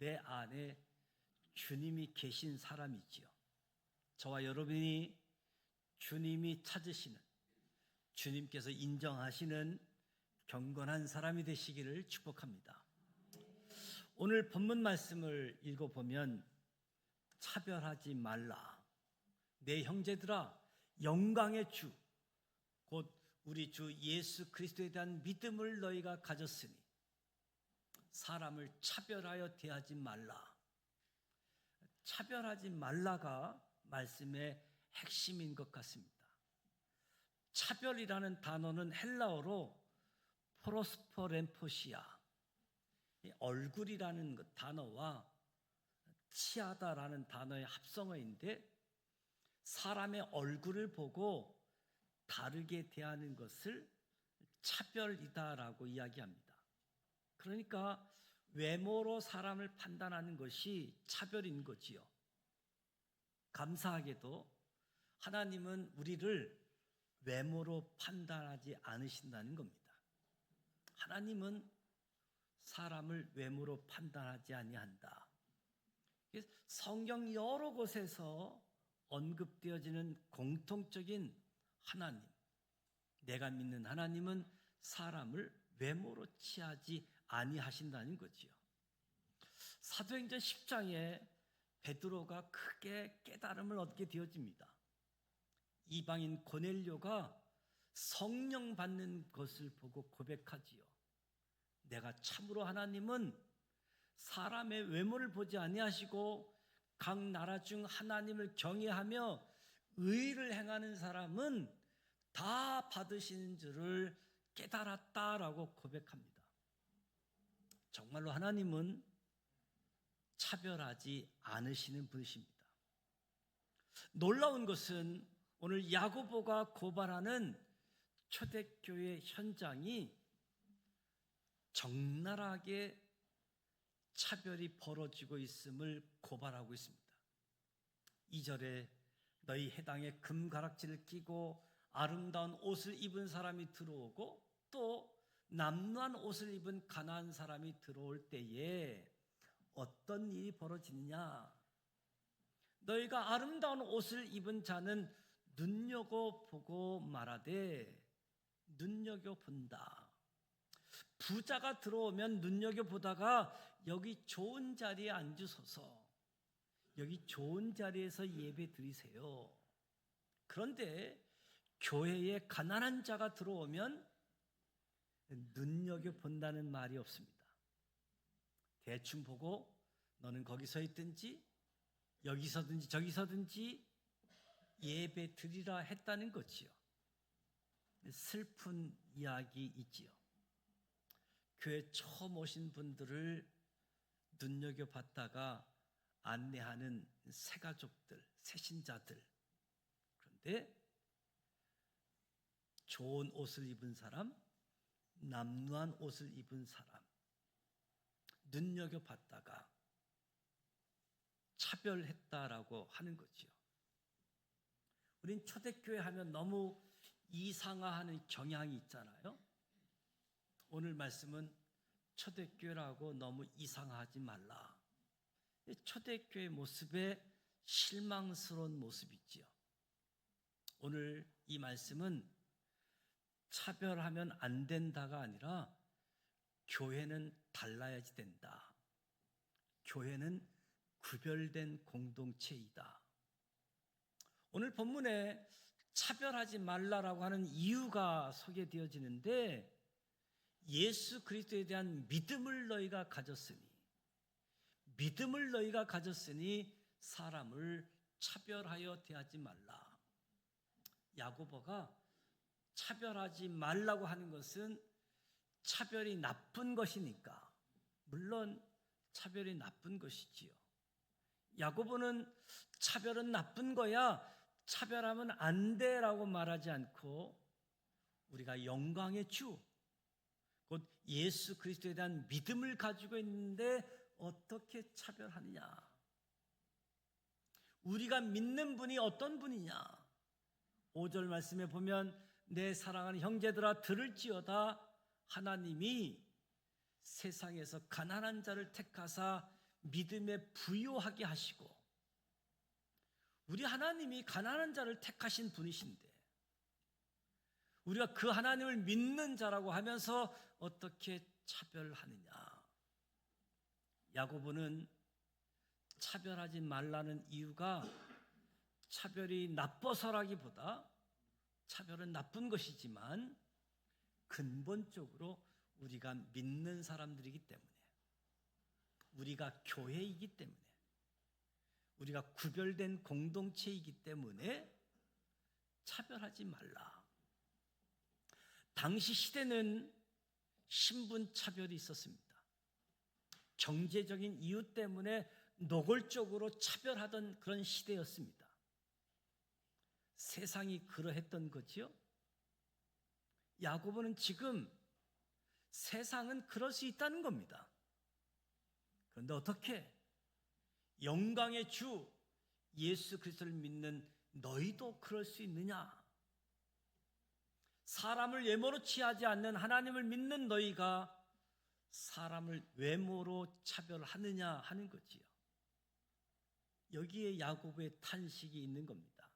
내 안에 주님이 계신 사람이지요. 저와 여러분이 주님이 찾으시는, 주님께서 인정하시는 경건한 사람이 되시기를 축복합니다. 오늘 본문 말씀을 읽어보면 차별하지 말라. 내 형제들아, 영광의 주 곧 우리 주 예수 그리스도에 대한 믿음을 너희가 가졌으니 사람을 차별하여 대하지 말라. 차별하지 말라가 말씀의 핵심인 것 같습니다. 차별이라는 단어는 헬라어로 프로스퍼렘포시아, 얼굴이라는 단어와 치하다라는 단어의 합성어인데, 사람의 얼굴을 보고 다르게 대하는 것을 차별이다라고 이야기합니다. 그러니까 외모로 사람을 판단하는 것이 차별인 거지요. 감사하게도 하나님은 우리를 외모로 판단하지 않으신다는 겁니다. 하나님은 사람을 외모로 판단하지 아니한다. 성경 여러 곳에서 언급되어지는 공통적인 하나님, 내가 믿는 하나님은 사람을 외모로 취하지 아니하신다는 거지요. 사도행전 10장에 베드로가 크게 깨달음을 얻게 되어집니다. 이방인 고넬료가 성령 받는 것을 보고 고백하지요. 내가 참으로 하나님은 사람의 외모를 보지 아니하시고 각 나라 중 하나님을 경외하며 의를 행하는 사람은 다 받으시는 줄을 깨달았다라고 고백합니다. 정말로 하나님은 차별하지 않으시는 분이십니다. 놀라운 것은 오늘 야고보가 고발하는 초대교회 현장이 적나라하게 차별이 벌어지고 있음을 고발하고 있습니다. 2절에 너희 해당에 금가락지를 끼고 아름다운 옷을 입은 사람이 들어오고 또 남루한 옷을 입은 가난한 사람이 들어올 때에 어떤 일이 벌어지느냐? 너희가 아름다운 옷을 입은 자는 눈여겨보고 말하되 눈여겨본다. 부자가 들어오면 눈여겨보다가 여기 좋은 자리에 앉으소서, 여기 좋은 자리에서 예배 드리세요. 그런데 교회에 가난한 자가 들어오면 눈여겨본다는 말이 없습니다. 대충 보고 너는 거기 서 있든지 여기서든지 저기서든지 예배 드리라 했다는 거지요. 슬픈 이야기이지요. 교회 처음 오신 분들을 눈여겨봤다가 안내하는 새가족들, 새신자들. 그런데 좋은 옷을 입은 사람, 남루한 옷을 입은 사람, 눈여겨봤다가 차별했다라고 하는 거지요. 우린 초대교회 하면 너무 이상화하는 경향이 있잖아요. 오늘 말씀은 초대교회라고 너무 이상하지 말라. 초대교회 모습에 실망스러운 모습이지요. 오늘 이 말씀은 차별하면 안 된다가 아니라 교회는 달라야지 된다. 교회는 구별된 공동체이다. 오늘 본문에 차별하지 말라라고 하는 이유가 소개되어지는데, 예수 그리스도에 대한 믿음을 너희가 가졌으니 사람을 차별하여 대하지 말라. 야고보가 차별하지 말라고 하는 것은 차별이 나쁜 것이니까, 물론 차별이 나쁜 것이지요. 야고보는 차별은 나쁜 거야, 차별하면 안 돼라고 말하지 않고, 우리가 영광의 주, 곧 예수 그리스도에 대한 믿음을 가지고 있는데 어떻게 차별하느냐? 우리가 믿는 분이 어떤 분이냐? 5절 말씀에 보면 내 사랑하는 형제들아 들을지어다, 하나님이 세상에서 가난한 자를 택하사 믿음에 부요하게 하시고, 우리 하나님이 가난한 자를 택하신 분이신데 우리가 그 하나님을 믿는 자라고 하면서 어떻게 차별하느냐? 야고보는 차별하지 말라는 이유가 차별이 나빠서라기보다, 차별은 나쁜 것이지만 근본적으로 우리가 믿는 사람들이기 때문에, 우리가 교회이기 때문에, 우리가 구별된 공동체이기 때문에 차별하지 말라. 당시 시대는 신분 차별이 있었습니다. 경제적인 이유 때문에 노골적으로 차별하던 그런 시대였습니다. 세상이 그러했던 거지요. 야고보는 지금 세상은 그럴 수 있다는 겁니다. 그런데 어떻게? 영광의 주 예수 그리스도를 믿는 너희도 그럴 수 있느냐? 사람을 외모로 취하지 않는 하나님을 믿는 너희가 사람을 외모로 차별하느냐 하는 거지요. 여기에 야고보의 탄식이 있는 겁니다.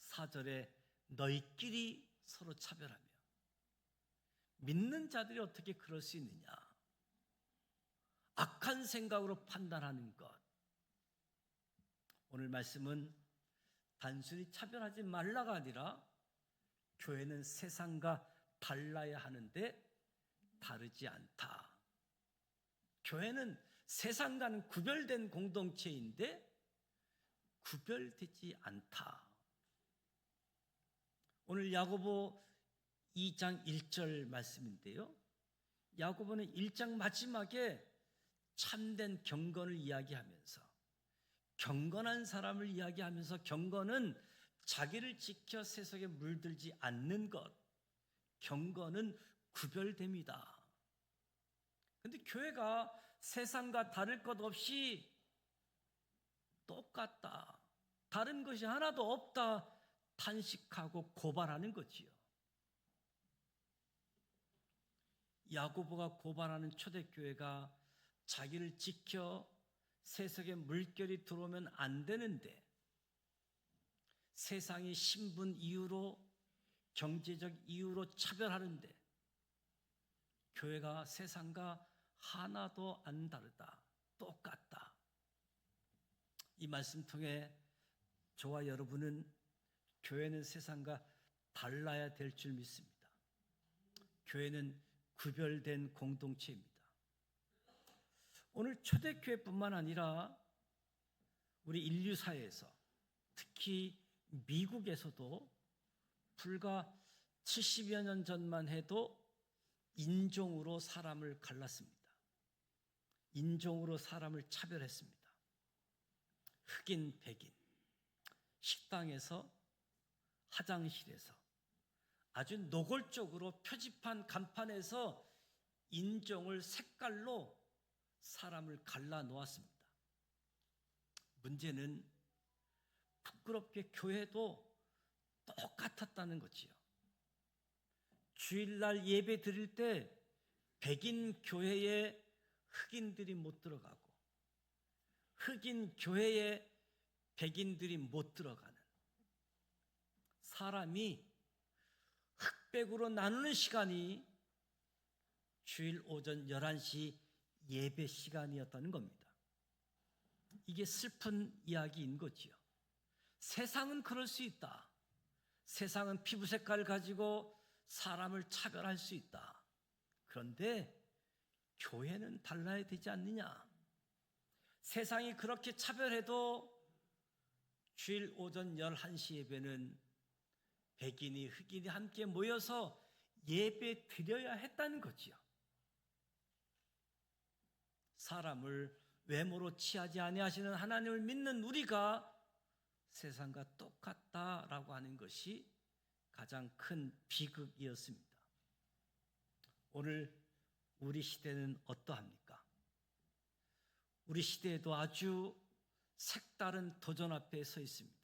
4절에 너희끼리 서로 차별하며, 믿는 자들이 어떻게 그럴 수 있느냐? 악한 생각으로 판단하는 것. 오늘 말씀은 단순히 차별하지 말라가 아니라 교회는 세상과 달라야 하는데 다르지 않다. 교회는 세상과는 구별된 공동체인데 구별되지 않다. 오늘 야고보 2장 1절 말씀인데요. 야고보는 1장 마지막에 참된 경건을 이야기하면서, 경건한 사람을 이야기하면서, 경건은 자기를 지켜 세속에 물들지 않는 것, 경건은 구별됩니다. 그런데 교회가 세상과 다를 것 없이 똑같다, 다른 것이 하나도 없다 탄식하고 고발하는 거지요. 야고보가 고발하는 초대교회가 자기를 지켜 세속에 물결이 들어오면 안 되는데, 세상의 신분 이유로, 경제적 이유로 차별하는데, 교회가 세상과 하나도 안 다르다. 똑같다. 이 말씀 통해 저와 여러분은 교회는 세상과 달라야 될 줄 믿습니다. 교회는 구별된 공동체입니다. 오늘 초대교회뿐만 아니라 우리 인류사회에서 특히 미국에서도 불과 70여 년 전만 해도 인종으로 사람을 갈랐습니다. 인종으로 사람을 차별했습니다. 흑인, 백인, 식당에서, 화장실에서, 아주 노골적으로 표지판 간판에서 인종을 색깔로 사람을 갈라 놓았습니다. 문제는 부끄럽게 교회도 똑같았다는 거지요. 주일날 예배 드릴 때 백인 교회에 흑인들이 못 들어가고 흑인 교회에 백인들이 못 들어가는, 사람이 흑백으로 나누는 시간이 주일 오전 11시 예배 시간이었다는 겁니다. 이게 슬픈 이야기인 거지요. 세상은 그럴 수 있다. 세상은 피부 색깔을 가지고 사람을 차별할 수 있다. 그런데 교회는 달라야 되지 않느냐? 세상이 그렇게 차별해도 주일 오전 11시 예배는 백인이 흑인이 함께 모여서 예배 드려야 했다는 거지요. 사람을 외모로 취하지 아니하시는 하나님을 믿는 우리가 세상과 똑같다라고 하는 것이 가장 큰 비극이었습니다. 오늘 우리 시대는 어떠합니까? 우리 시대에도 아주 색다른 도전 앞에 서 있습니다.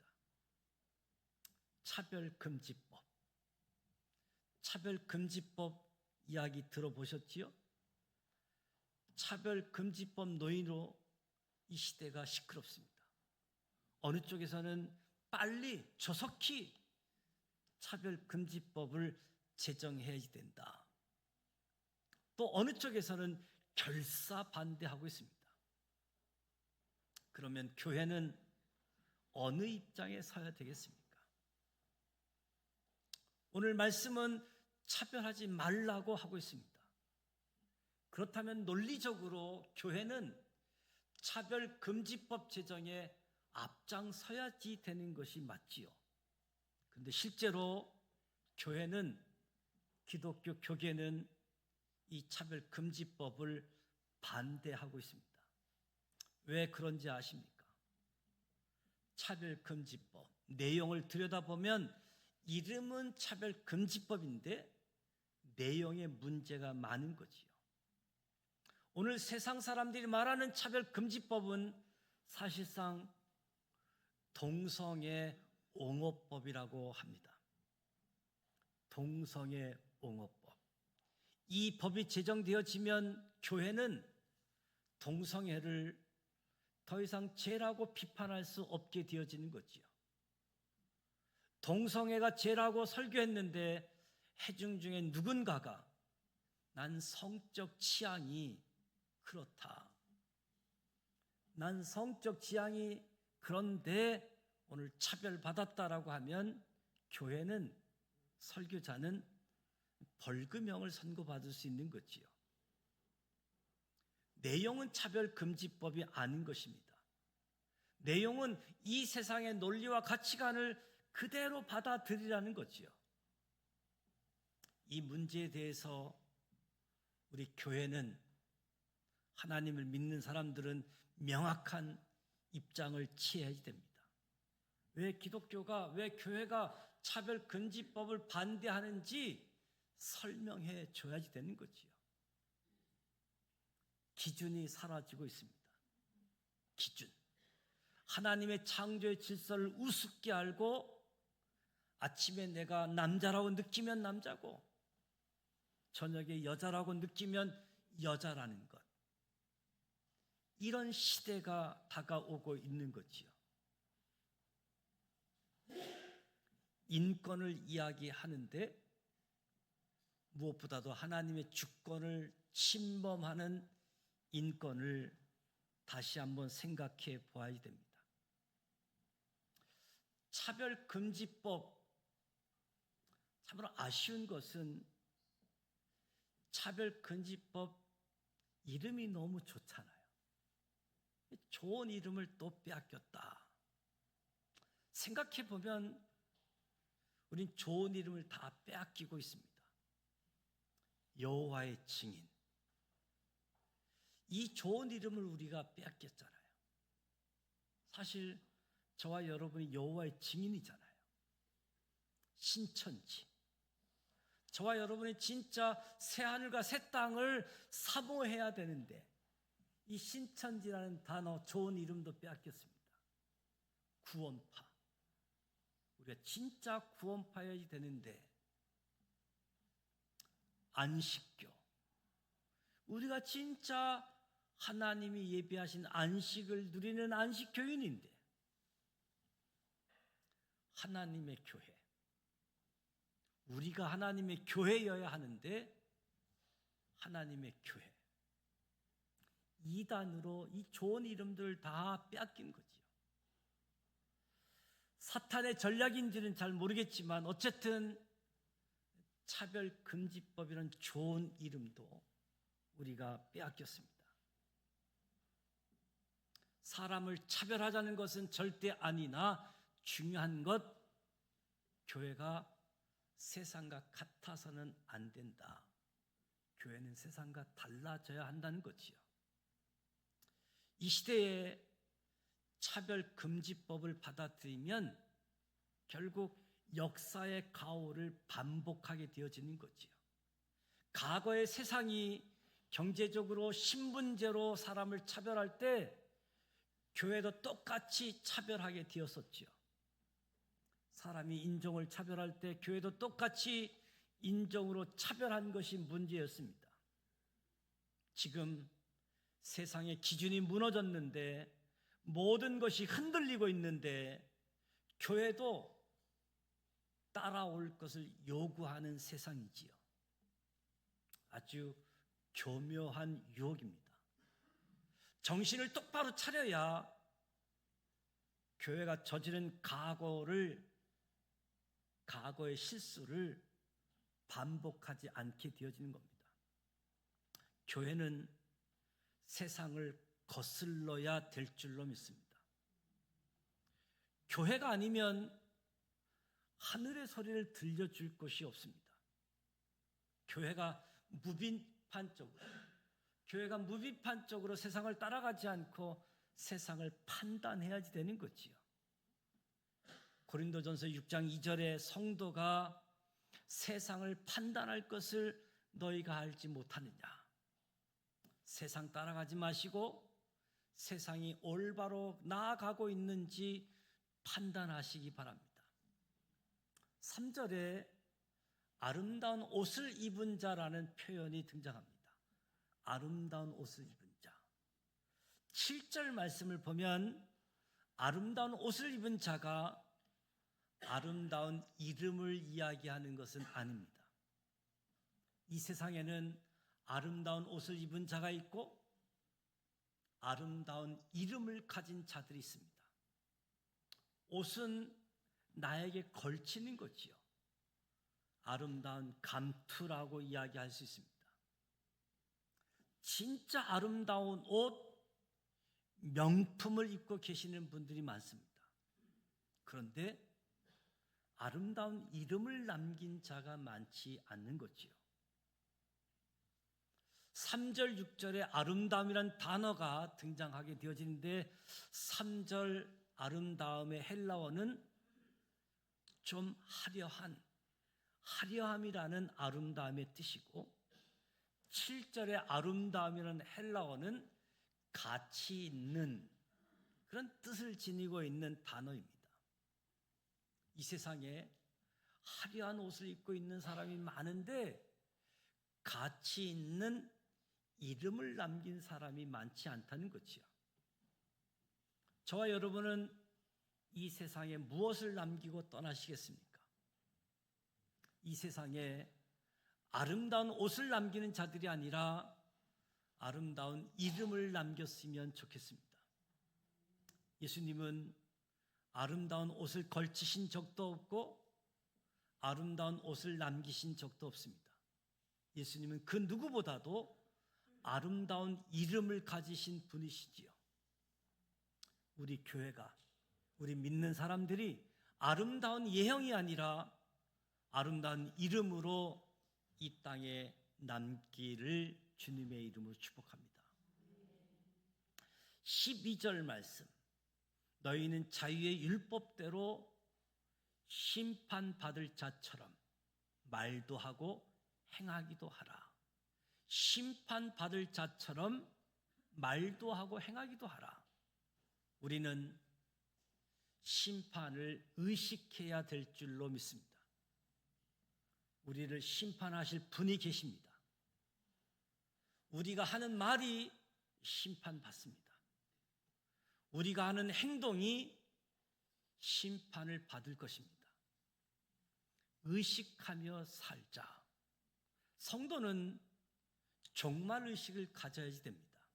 차별금지법. 차별금지법 이야기 들어보셨지요? 차별금지법 논의로 이 시대가 시끄럽습니다. 어느 쪽에서는 빨리 조속히 차별금지법을 제정해야 된다. 또 어느 쪽에서는 결사 반대하고 있습니다. 그러면 교회는 어느 입장에 서야 되겠습니까? 오늘 말씀은 차별하지 말라고 하고 있습니다. 그렇다면 논리적으로 교회는 차별금지법 제정에 앞장서야지 되는 것이 맞지요. 그런데 실제로 교회는, 기독교 교계는 이 차별금지법을 반대하고 있습니다. 왜 그런지 아십니까? 차별금지법 내용을 들여다보면 이름은 차별금지법인데 내용에 문제가 많은 거지요. 오늘 세상 사람들이 말하는 차별금지법은 사실상 동성애 옹호법이라고 합니다. 동성애 옹호법. 이 법이 제정되어지면 교회는 동성애를 더 이상 죄라고 비판할 수 없게 되어지는 거지요. 동성애가 죄라고 설교했는데 회중 중에 누군가가 난 성적 취향이 그렇다. 난 성적 취향이 그런데 오늘 차별받았다라고 하면 교회는, 설교자는 벌금형을 선고받을 수 있는 거지요. 내용은 차별금지법이 아닌 것입니다. 내용은 이 세상의 논리와 가치관을 그대로 받아들이라는 거지요. 이 문제에 대해서 우리 교회는, 하나님을 믿는 사람들은 명확한 입장을 취해야 됩니다. 왜 기독교가, 왜 교회가 차별금지법을 반대하는지 설명해 줘야지 되는 거지요. 기준이 사라지고 있습니다. 기준. 하나님의 창조의 질서를 우습게 알고 아침에 내가 남자라고 느끼면 남자고 저녁에 여자라고 느끼면 여자라는 것. 이런 시대가 다가오고 있는 거지요. 인권을 이야기하는데 무엇보다도 하나님의 주권을 침범하는 인권을 다시 한번 생각해 보아야 됩니다. 차별금지법, 참으로 아쉬운 것은 차별금지법 이름이 너무 좋잖아요. 좋은 이름을 또 빼앗겼다. 생각해 보면 우린 좋은 이름을 다 빼앗기고 있습니다. 여호와의 증인, 이 좋은 이름을 우리가 빼앗겼잖아요. 사실 저와 여러분이 여호와의 증인이잖아요. 신천지, 저와 여러분이 진짜 새하늘과 새 땅을 사모해야 되는데 이 신천지라는 단어, 좋은 이름도 빼앗겼습니다. 구원파, 우리가 진짜 구원파여야 되는데 안식교, 우리가 진짜 하나님이 예비하신 안식을 누리는 안식교인인데 하나님의 교회, 우리가 하나님의 교회여야 하는데 하나님의 교회, 이단으로 이 좋은 이름들을 다 빼앗긴 거지요. 사탄의 전략인지는 잘 모르겠지만 어쨌든 차별금지법이라는 좋은 이름도 우리가 빼앗겼습니다. 사람을 차별하자는 것은 절대 아니나 중요한 것, 교회가 세상과 같아서는 안 된다. 교회는 세상과 달라져야 한다는 거지요. 이 시대에 차별금지법을 받아들이면 결국 역사의 가오를 반복하게 되어지는 거지요. 과거의 세상이 경제적으로 신분제로 사람을 차별할 때 교회도 똑같이 차별하게 되었었지요. 사람이 인종을 차별할 때 교회도 똑같이 인종으로 차별한 것이 문제였습니다. 지금 세상의 기준이 무너졌는데 모든 것이 흔들리고 있는데 교회도 따라올 것을 요구하는 세상이지요. 아주 교묘한 유혹입니다. 정신을 똑바로 차려야 교회가 저지른 과거의 실수를 반복하지 않게 되어지는 겁니다. 교회는 세상을 거슬러야 될 줄로 믿습니다. 교회가 아니면 하늘의 소리를 들려줄 것이 없습니다. 교회가 무비판적으로 세상을 따라가지 않고 세상을 판단해야지 되는 거지요. 고린도전서 6장 2절에 성도가 세상을 판단할 것을 너희가 알지 못하느냐. 세상 따라가지 마시고 세상이 올바로 나아가고 있는지 판단하시기 바랍니다. 3절에 아름다운 옷을 입은 자라는 표현이 등장합니다. 아름다운 옷을 입은 자. 7절 말씀을 보면 아름다운 옷을 입은 자가 아름다운 이름을 이야기하는 것은 아닙니다. 이 세상에는 아름다운 옷을 입은 자가 있고 아름다운 이름을 가진 자들이 있습니다. 옷은 나에게 걸치는 거지요. 아름다운 감투라고 이야기할 수 있습니다. 진짜 아름다운 옷, 명품을 입고 계시는 분들이 많습니다. 그런데 아름다운 이름을 남긴 자가 많지 않는 거지요. 3절, 6절에 아름다움이란 단어가 등장하게 되어지는데 3절 아름다움의 헬라어는 좀 화려함이라는 아름다움의 뜻이고 7절의 아름다움이라는 헬라어는 가치 있는 그런 뜻을 지니고 있는 단어입니다. 이 세상에 화려한 옷을 입고 있는 사람이 많은데 가치 있는 이름을 남긴 사람이 많지 않다는 거지요. 저와 여러분은 이 세상에 무엇을 남기고 떠나시겠습니까? 이 세상에 아름다운 옷을 남기는 자들이 아니라 아름다운 이름을 남겼으면 좋겠습니다. 예수님은 아름다운 옷을 걸치신 적도 없고 아름다운 옷을 남기신 적도 없습니다. 예수님은 그 누구보다도 아름다운 이름을 가지신 분이시지요. 우리 교회가, 우리 믿는 사람들이 아름다운 예형이 아니라 아름다운 이름으로 이 땅에 남기를 주님의 이름으로 축복합니다. 12절 말씀, 너희는 자유의 율법대로 심판받을 자처럼 말도 하고 행하기도 하라. 심판받을 자처럼 말도 하고 행하기도 하라. 우리는 심판을 의식해야 될 줄로 믿습니다. 우리를 심판하실 분이 계십니다. 우리가 하는 말이 심판받습니다. 우리가 하는 행동이 심판을 받을 것입니다. 의식하며 살자. 성도는 종말의식을 가져야지 됩니다.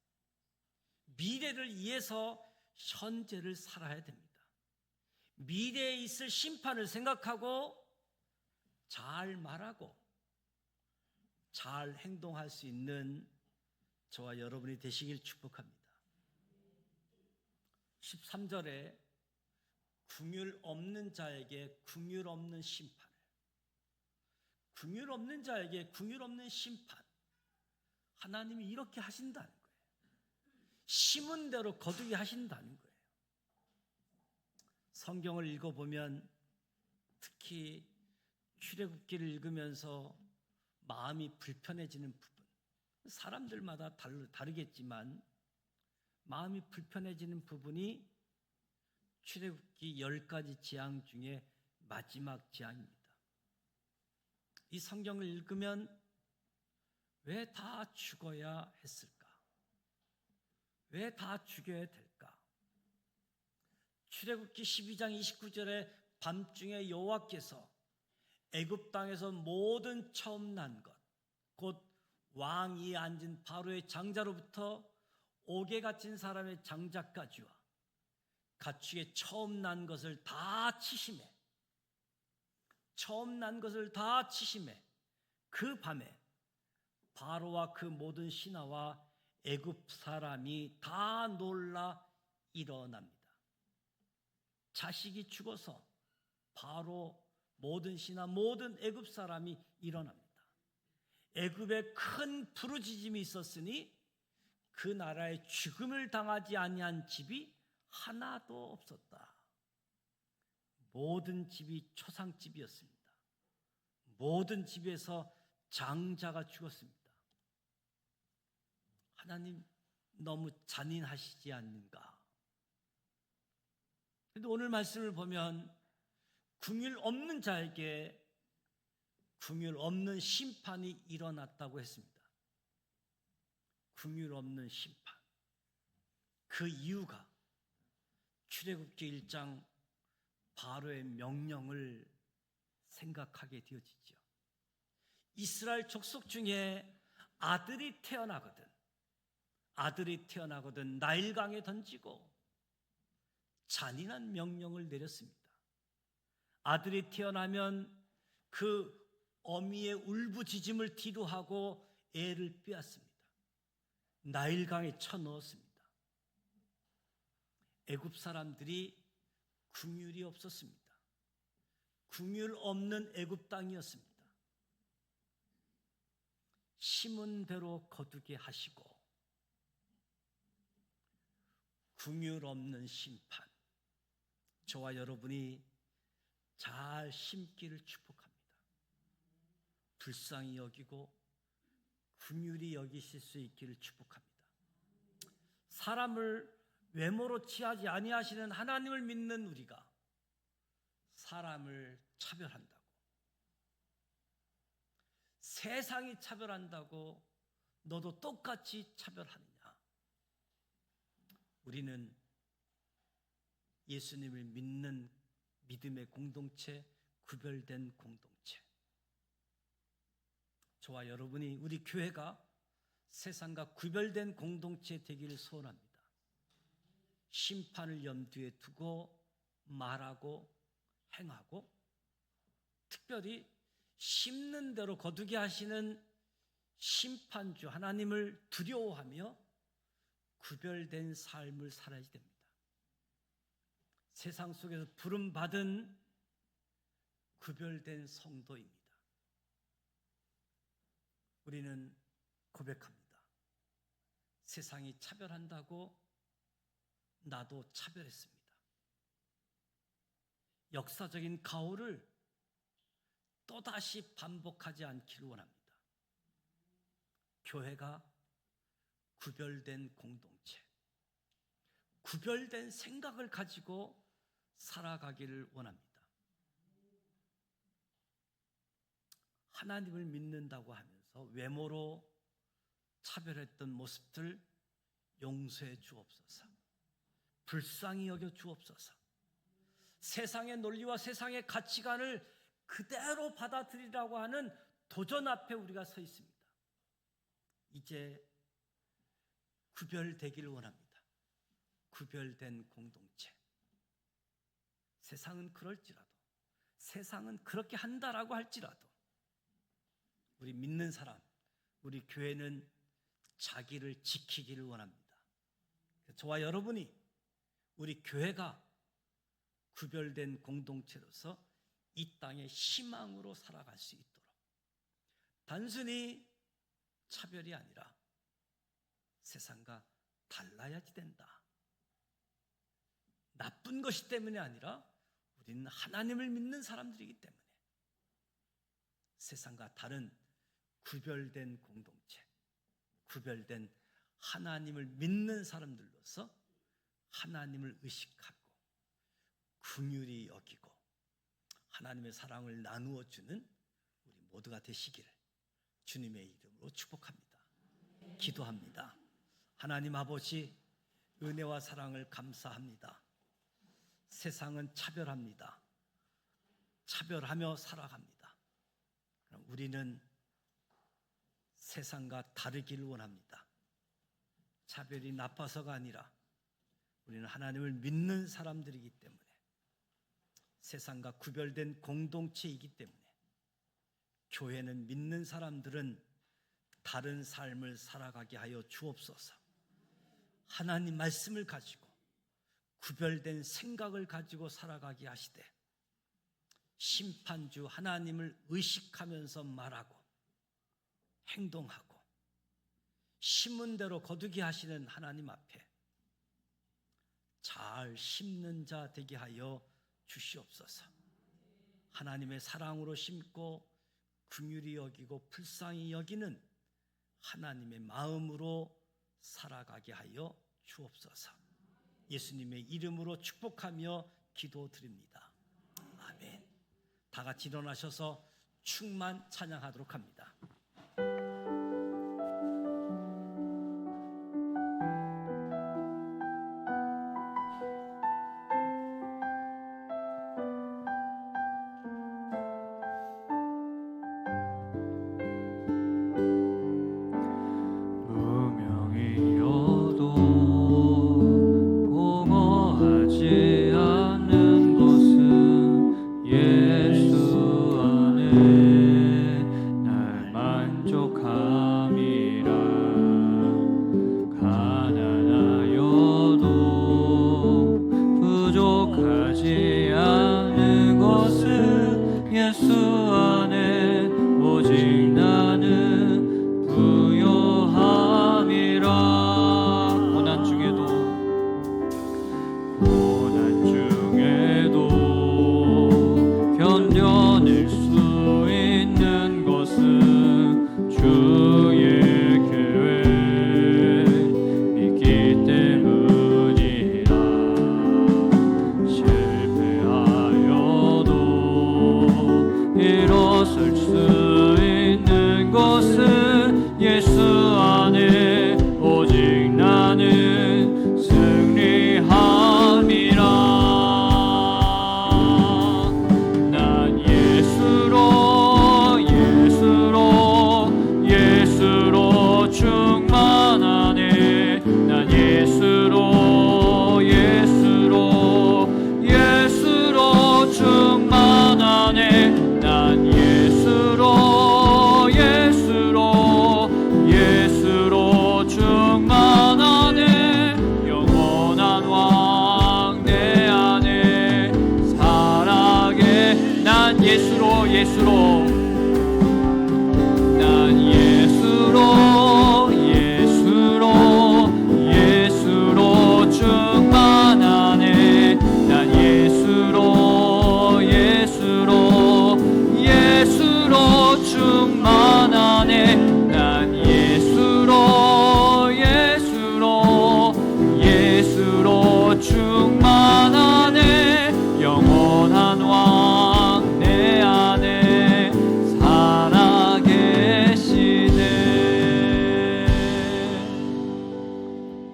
미래를 위해서 현재를 살아야 됩니다. 미래에 있을 심판을 생각하고 잘 말하고 잘 행동할 수 있는 저와 여러분이 되시길 축복합니다. 13절에 긍휼 없는 자에게 긍휼 없는 심판을, 긍휼 없는 자에게 긍휼 없는 심판, 하나님이 이렇게 하신다는 거예요. 심은 대로 거두게 하신다는 거예요. 성경을 읽어보면 특히 출애굽기를 읽으면서 마음이 불편해지는 부분, 사람들마다 다르겠지만 마음이 불편해지는 부분이 출애굽기 10가지 재앙 중에 마지막 재앙입니다. 이 성경을 읽으면 왜 다 죽어야 했을까? 왜 다 죽여야 될까? 출애굽기 12장 29절에 밤중에 여호와께서 애굽 땅에서 모든 처음 난 것, 곧 왕이 앉은 바로의 장자로부터 옥에 갇힌 사람의 장자까지와 가축의 처음 난 것을 다 치심해, 처음 난 것을 다 치심해 그 밤에 바로와 그 모든 신하와 애굽 사람이 다 놀라 일어납니다. 자식이 죽어서 바로 모든 신하 모든 애굽 사람이 일어납니다. 애굽에 큰 부르짖음이 있었으니 그 나라에 죽음을 당하지 아니한 집이 하나도 없었다. 모든 집이 초상집이었습니다. 모든 집에서 장자가 죽었습니다. 하나님 너무 잔인하시지 않는가? 그런데 오늘 말씀을 보면 긍휼 없는 자에게 긍휼 없는 심판이 일어났다고 했습니다. 긍휼 없는 심판. 그 이유가 출애굽기 1장 바로의 명령을 생각하게 되어지죠. 이스라엘 족속 중에 아들이 태어나거든 나일강에 던지고 잔인한 명령을 내렸습니다. 아들이 태어나면 그 어미의 울부짖음을 뒤로하고 애를 빼앗습니다. 나일강에 쳐넣었습니다. 애굽 사람들이 긍휼이 없었습니다. 긍휼 없는 애굽 땅이었습니다. 심은 대로 거두게 하시고 긍휼 없는 심판, 저와 여러분이 잘 심기를 축복합니다. 불쌍히 여기고 긍휼히 여기실 수 있기를 축복합니다. 사람을 외모로 취하지 아니하시는 하나님을 믿는 우리가 사람을 차별한다고, 세상이 차별한다고 너도 똑같이 차별하느냐? 우리는 예수님을 믿는 믿음의 공동체, 구별된 공동체, 저와 여러분이 우리 교회가 세상과 구별된 공동체 되기를 소원합니다. 심판을 염두에 두고 말하고 행하고, 특별히 심는 대로 거두게 하시는 심판주 하나님을 두려워하며 구별된 삶을 살아야 됩니다. 세상 속에서 부름받은 구별된 성도입니다. 우리는 고백합니다. 세상이 차별한다고 나도 차별했습니다. 역사적인 가오를 또다시 반복하지 않기를 원합니다. 교회가 구별된 공동체, 구별된 생각을 가지고 살아가기를 원합니다. 하나님을 믿는다고 하면서 외모로 차별했던 모습들 용서해 주옵소서. 불쌍히 여겨 주옵소서. 세상의 논리와 세상의 가치관을 그대로 받아들이라고 하는 도전 앞에 우리가 서 있습니다. 이제 구별되기를 원합니다. 구별된 공동체. 세상은 그럴지라도, 세상은 그렇게 한다라고 할지라도 우리 믿는 사람, 우리 교회는 자기를 지키기를 원합니다. 저와 여러분이 우리 교회가 구별된 공동체로서 이 땅의 희망으로 살아갈 수 있도록, 단순히 차별이 아니라 세상과 달라야지 된다. 나쁜 것이 때문이 아니라 우리는 하나님을 믿는 사람들이기 때문에 세상과 다른 구별된 공동체, 구별된 하나님을 믿는 사람들로서 하나님을 의식하고 긍휼히 여기고 하나님의 사랑을 나누어 주는 우리 모두가 되시기를 주님의 이름으로 축복합니다. 기도합니다. 하나님 아버지, 은혜와 사랑을 감사합니다. 세상은 차별합니다. 차별하며 살아갑니다. 그럼 우리는 세상과 다르기를 원합니다. 차별이 나빠서가 아니라 우리는 하나님을 믿는 사람들이기 때문에, 세상과 구별된 공동체이기 때문에, 교회는 믿는 사람들은 다른 삶을 살아가게 하여 주옵소서. 하나님 말씀을 가지고 구별된 생각을 가지고 살아가게 하시되, 심판주 하나님을 의식하면서 말하고 행동하고 심은 대로 거두게 하시는 하나님 앞에 잘 심는 자 되게 하여 주시옵소서. 하나님의 사랑으로 심고 긍휼히 여기고 불쌍히 여기는 하나님의 마음으로 살아가게 하여 주옵소서. 예수님의 이름으로 축복하며 기도드립니다. 아멘. 다 같이 일어나셔서 충만 찬양하도록 합니다. 공허하지 않는 곳은 예수 안에 날 만족함이라. 가난하여도 부족하지 않은 것은 예수 안에 오직 나는 부요함이라. 견뎌낼 수 있는 것은 주의 계획 믿기 때문이라. 실패하여도 일어설 수 있는 것은 예수 안에 오직 나는 승리함이라. 예수로 난 예수로 예수로 충만하네 난 예수로 충만하네 난 예수로 충만하네 영원한 왕 내 안에 살아 계시네.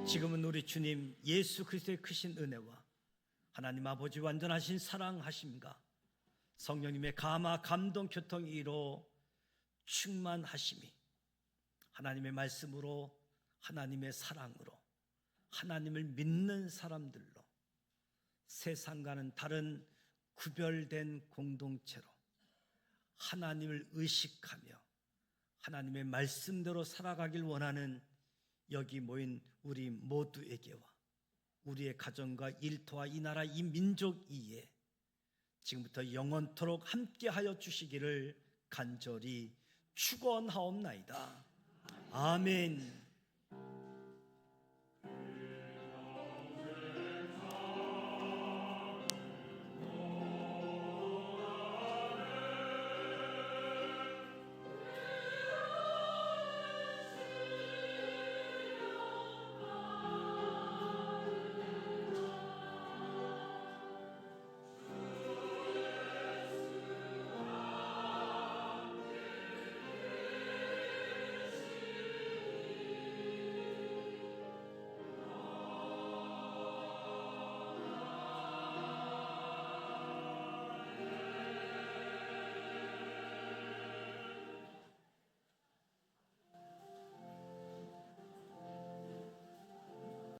지금은 우리 주님 예수 그리스도의 크신 은혜와 하나님 아버지 완전하신 사랑하심과 성령님의 감화 감동 교통 이로 충만하심이 하나님의 말씀으로 하나님의 사랑으로 하나님을 믿는 사람들로 세상과는 다른 구별된 공동체로 하나님을 의식하며 하나님의 말씀대로 살아가길 원하는 여기 모인 우리 모두에게와 우리의 가정과 일터와 이 나라 이 민족 이에 지금부터 영원토록 함께하여 주시기를 간절히 축원하옵나이다. 아멘.